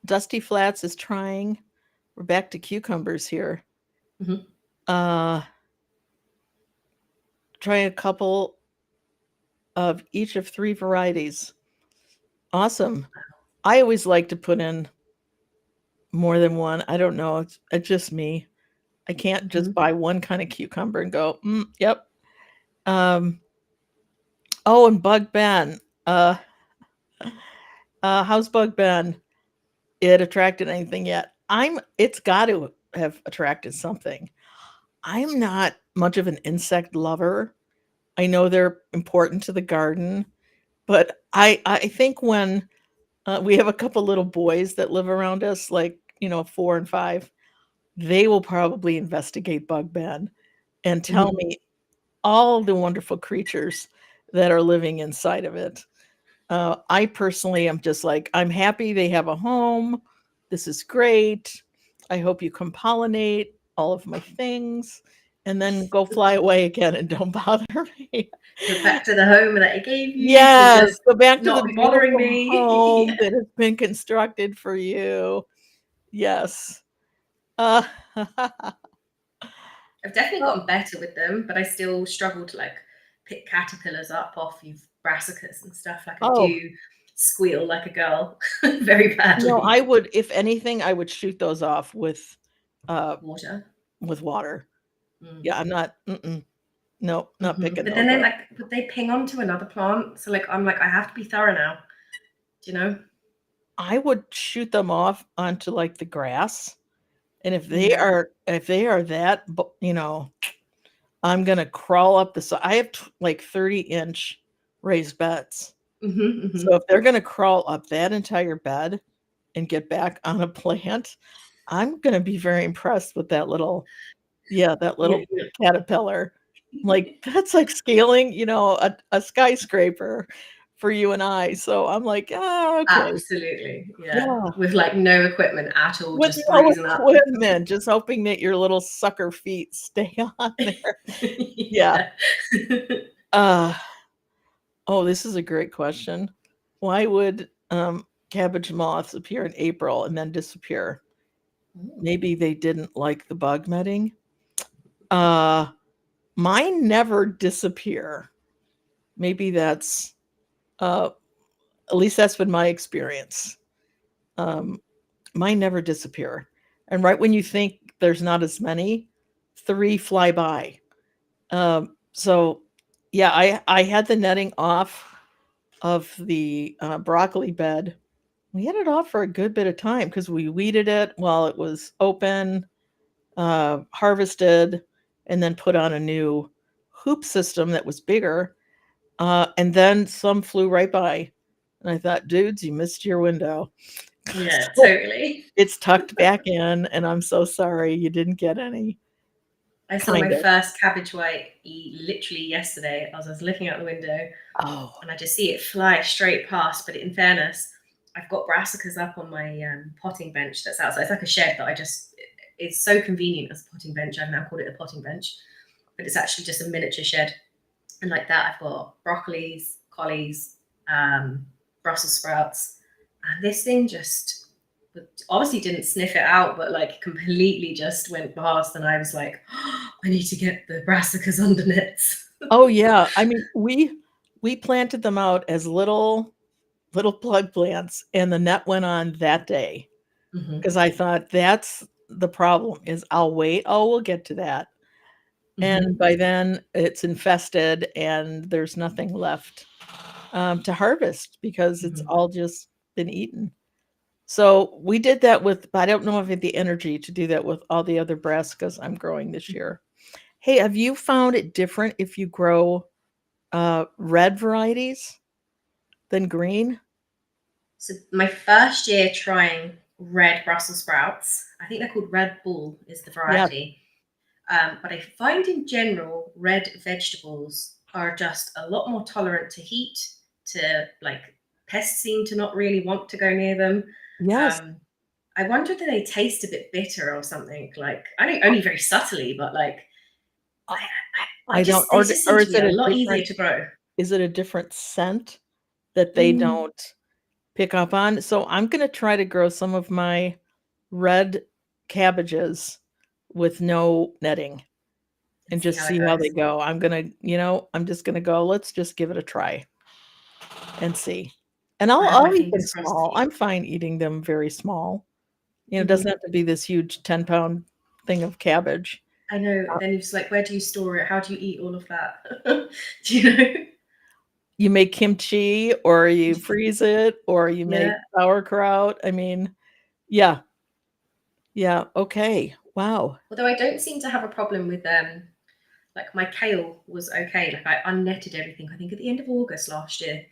Dusty Flats is trying. We're back to cucumbers here.
Mhm.
Uh, trying a couple of each of 3 varieties. Awesome. I always like to put in more than one. I don't know. It's just me. I can't just
Mhm.
buy one kind of cucumber and go, yep. Um, oh, and Bug Ben. Uh, how's Bug Ben? It attracted anything yet? It's got to have attracted something. I'm not much of an insect lover. I know they're important to the garden, but I think when we have a couple little boys that live around us, like 4 and 5, they will probably investigate Bug Ben and tell
Mhm.
me all the wonderful creatures that are living inside of it. I personally am just like, I'm happy they have a home. This is great. I hope you come pollinate all of my things and then go fly away again and don't bother me.
Go back to the home that it gave you to
Yes,
just
go back to the
not be bothering
beautiful
me.
home
Yeah.
that has been constructed for you. Yes. Uh,
I've definitely
oh,
gotten better with them, but I still struggle to like pick caterpillars up off you brassicas and stuff. Like I
oh,
do squeal like a girl very
no,
badly.
I would, if anything, I would shoot those off uh,
Water.
with water.
Mm.
Yeah, I'm not, no, not picking
But then
those
they
up.
like, but they ping onto another plant. So like, I'm like, I have to be thorough now. Do you know?
I would shoot them off onto like the grass. And
Mm.
if they are that, I'm gonna crawl up the side. I have like 30-inch raised beds.
Mm-hmm,
So
mm-hmm.
if they're gonna crawl up that entire bed and get back on a plant, I'm gonna be very impressed with that
Yeah,
little caterpillar. Like that's like scaling, a skyscraper for you and I. So I'm like, okay.
absolutely. Yeah,
Yeah.
with like no equipment at all,
With
just
no
breezing up.
equipment, just hoping that your little sucker feet stay on there. Yeah.
Yeah.
Uh, oh, this is a great question. Why would, cabbage moths appear in April and then disappear?
Ooh.
Maybe they didn't like the bug netting? Uh, Mine never disappear. Maybe that's, uh at least that's been my experience. Um, Mine never disappear. And right when you think there's not as many, 3 fly by. So yeah, I had the netting off of the broccoli bed. We had it off for a good bit of time because we weeded it while it was open, harvested, and then put on a new hoop system that was bigger. And then some flew right by. And I thought, dudes, you missed your window.
Yeah,
So
totally.
it's tucked back in, and I'm so sorry you didn't get any.
I saw
Kind
my
of.
first cabbage white literally yesterday as I was looking out the window,
Oh,
and I just see it fly straight past. But in fairness, I've got brassicas up on my potting bench that's outside. It's like a shed that it's so convenient as a potting bench. I've now called it a potting bench, but it's actually just a miniature shed. And like that, I've got broccolis, collies, Brussels sprouts, and this thing just obviously didn't sniff it out, but like completely just went past. And I was like, oh, I need to get the brassicas undernets.
oh yeah. I mean, we planted them out as little plug plants, and the net went on that day
Mm-hmm,
because I thought that's the problem is I'll wait. Oh, we'll get to that. And
mm-hmm,
by then it's infested and there's nothing left to harvest because it's
mm-hmm.
all just been eaten. So we did that with, but I don't know if I have the energy to do that with all the other brassicas I'm growing this year. Hey, have you found it different if you grow red varieties than green?
So my first year trying red Brussels sprouts, I think they're called Red Bull is the
Yeah.
variety. But I find in general, red vegetables are just a lot more tolerant to heat, to like pests seem to not really want to go near them.
Yes.
Um, I wonder do they taste a bit bitter or something? Like, I know only very subtly, but like,
I
I
I don't,
just, they just seem
or
to
is
be
it
a
a
lot easier
different,
to grow.
is it a different scent that they
Mm,
don't pick up on? So I'm going to try to grow some of my red cabbages with no netting
and
and
see
just
how it
see how they
goes.
go. I'm going to, I'm just going to go, let's just give it a try and see. And
I have my
I'll eat them
fingers crossed for
small.
you.
I'm fine eating them very small. It doesn't
Mhm.
have to be this huge 10-pound thing of cabbage.
I know.
Uh,
Then you're just like, where do you store it? How do you eat all of that? Do you know?
You make kimchi or you freeze it or you make
Yeah.
sauerkraut. I mean, yeah. Yeah. Okay. Wow.
Although I don't seem to have a problem with like my kale was okay. Like I unnetted everything, I think at the end of August last year.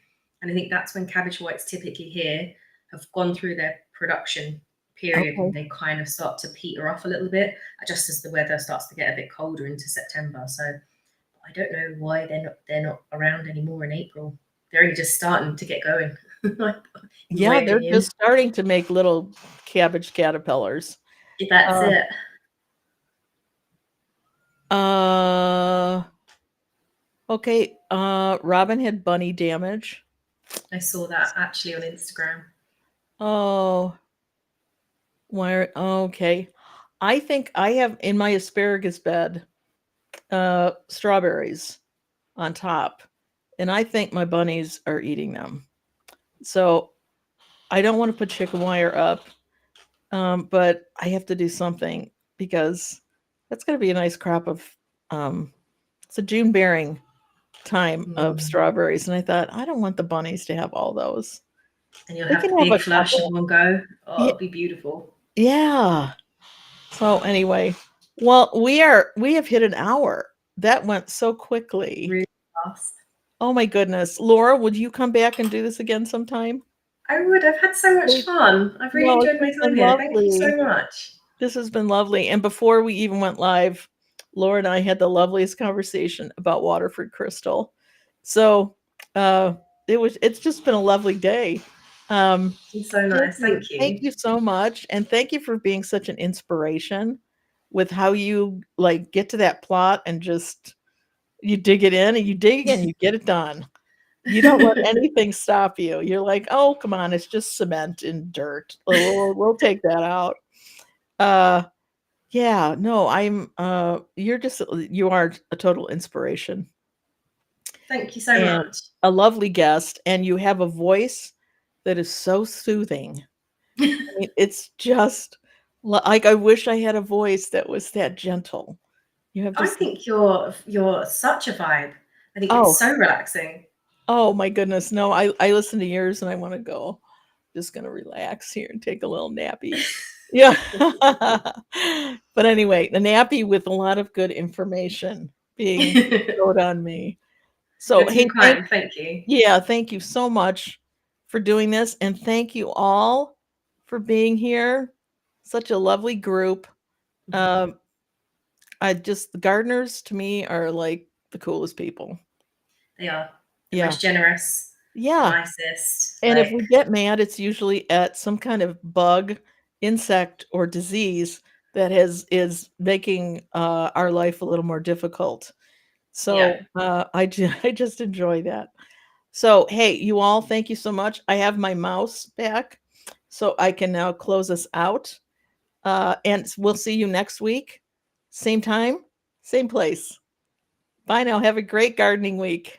And I think that's when cabbage whites typically here have gone through their production period and
Okay.
they kind of start to peter off a little bit just as the weather starts to get a bit colder into September. So I don't know why they're not around anymore in April. They're only just starting to get going, in my
Yeah, they're
opinion.
just starting to make little cabbage caterpillars.
That's
Uh,
it.
uh, okay. Robin had bunny damage.
I saw that actually on Instagram.
Oh, okay. I think I have in my asparagus bed, strawberries on top, and I think my bunnies are eating them. So I don't want to put chicken wire up, but I have to do something because that's going to be a nice crop of. It's a June bearing time of
Mm.
strawberries, and I thought I don't want the bunnies to have all those.
And you'll
They
have
can
the
have a
big flush in
couple.
one go. Oh,
Yeah,
it'll be beautiful.
yeah. So anyway, well, we have hit an hour. That went so quickly.
Really fast.
Oh my goodness. Laura, would you come back and do this again sometime?
I would. I've had so much
Please.
fun. I've really
No, it's
enjoyed my
just been
time here. Thank you
lovely.
so much.
This has been lovely. And before we even went live, Laura and I had the loveliest conversation about Waterford Crystal. So it's just been a lovely day. Um,
It's so nice. Thank
thank
you.
you so much. And thank you for being such an inspiration with how you like get to that plot and just you dig it in and you dig and you get it done. You don't let anything stop you. You're like, oh, come on, it's just cement and dirt. We'll take that out. Uh, yeah, no, you are a total inspiration
Thank you so
and
much.
a lovely guest, and you have a voice that is so soothing. I mean, it's just like I wish I had a voice that was that gentle. You have
I
just
think you're such a vibe. I think it's
oh,
so relaxing.
oh my goodness. No, I listen to yours and I want to go. Just gonna relax here and take a little nappy. Yeah. But anyway, the nappy with a lot of good information being bestowed on me.
You're
So hey,
too kind. Thank you.
thank you so much for doing this. And thank you all for being here. Such a lovely group. Um, the gardeners to me are like the coolest people.
They are the
Yeah.
most generous, the
Yeah.
nicest.
And if
Like,
we get mad, it's usually at some kind of bug, insect, or disease that is making our life a little more difficult.
yeah.
So I just enjoy that. So hey, you all, thank you so much. I have my mouse back, so I can now close us out. And we'll see you next week, same time, same place. Bye now. Have a great gardening week.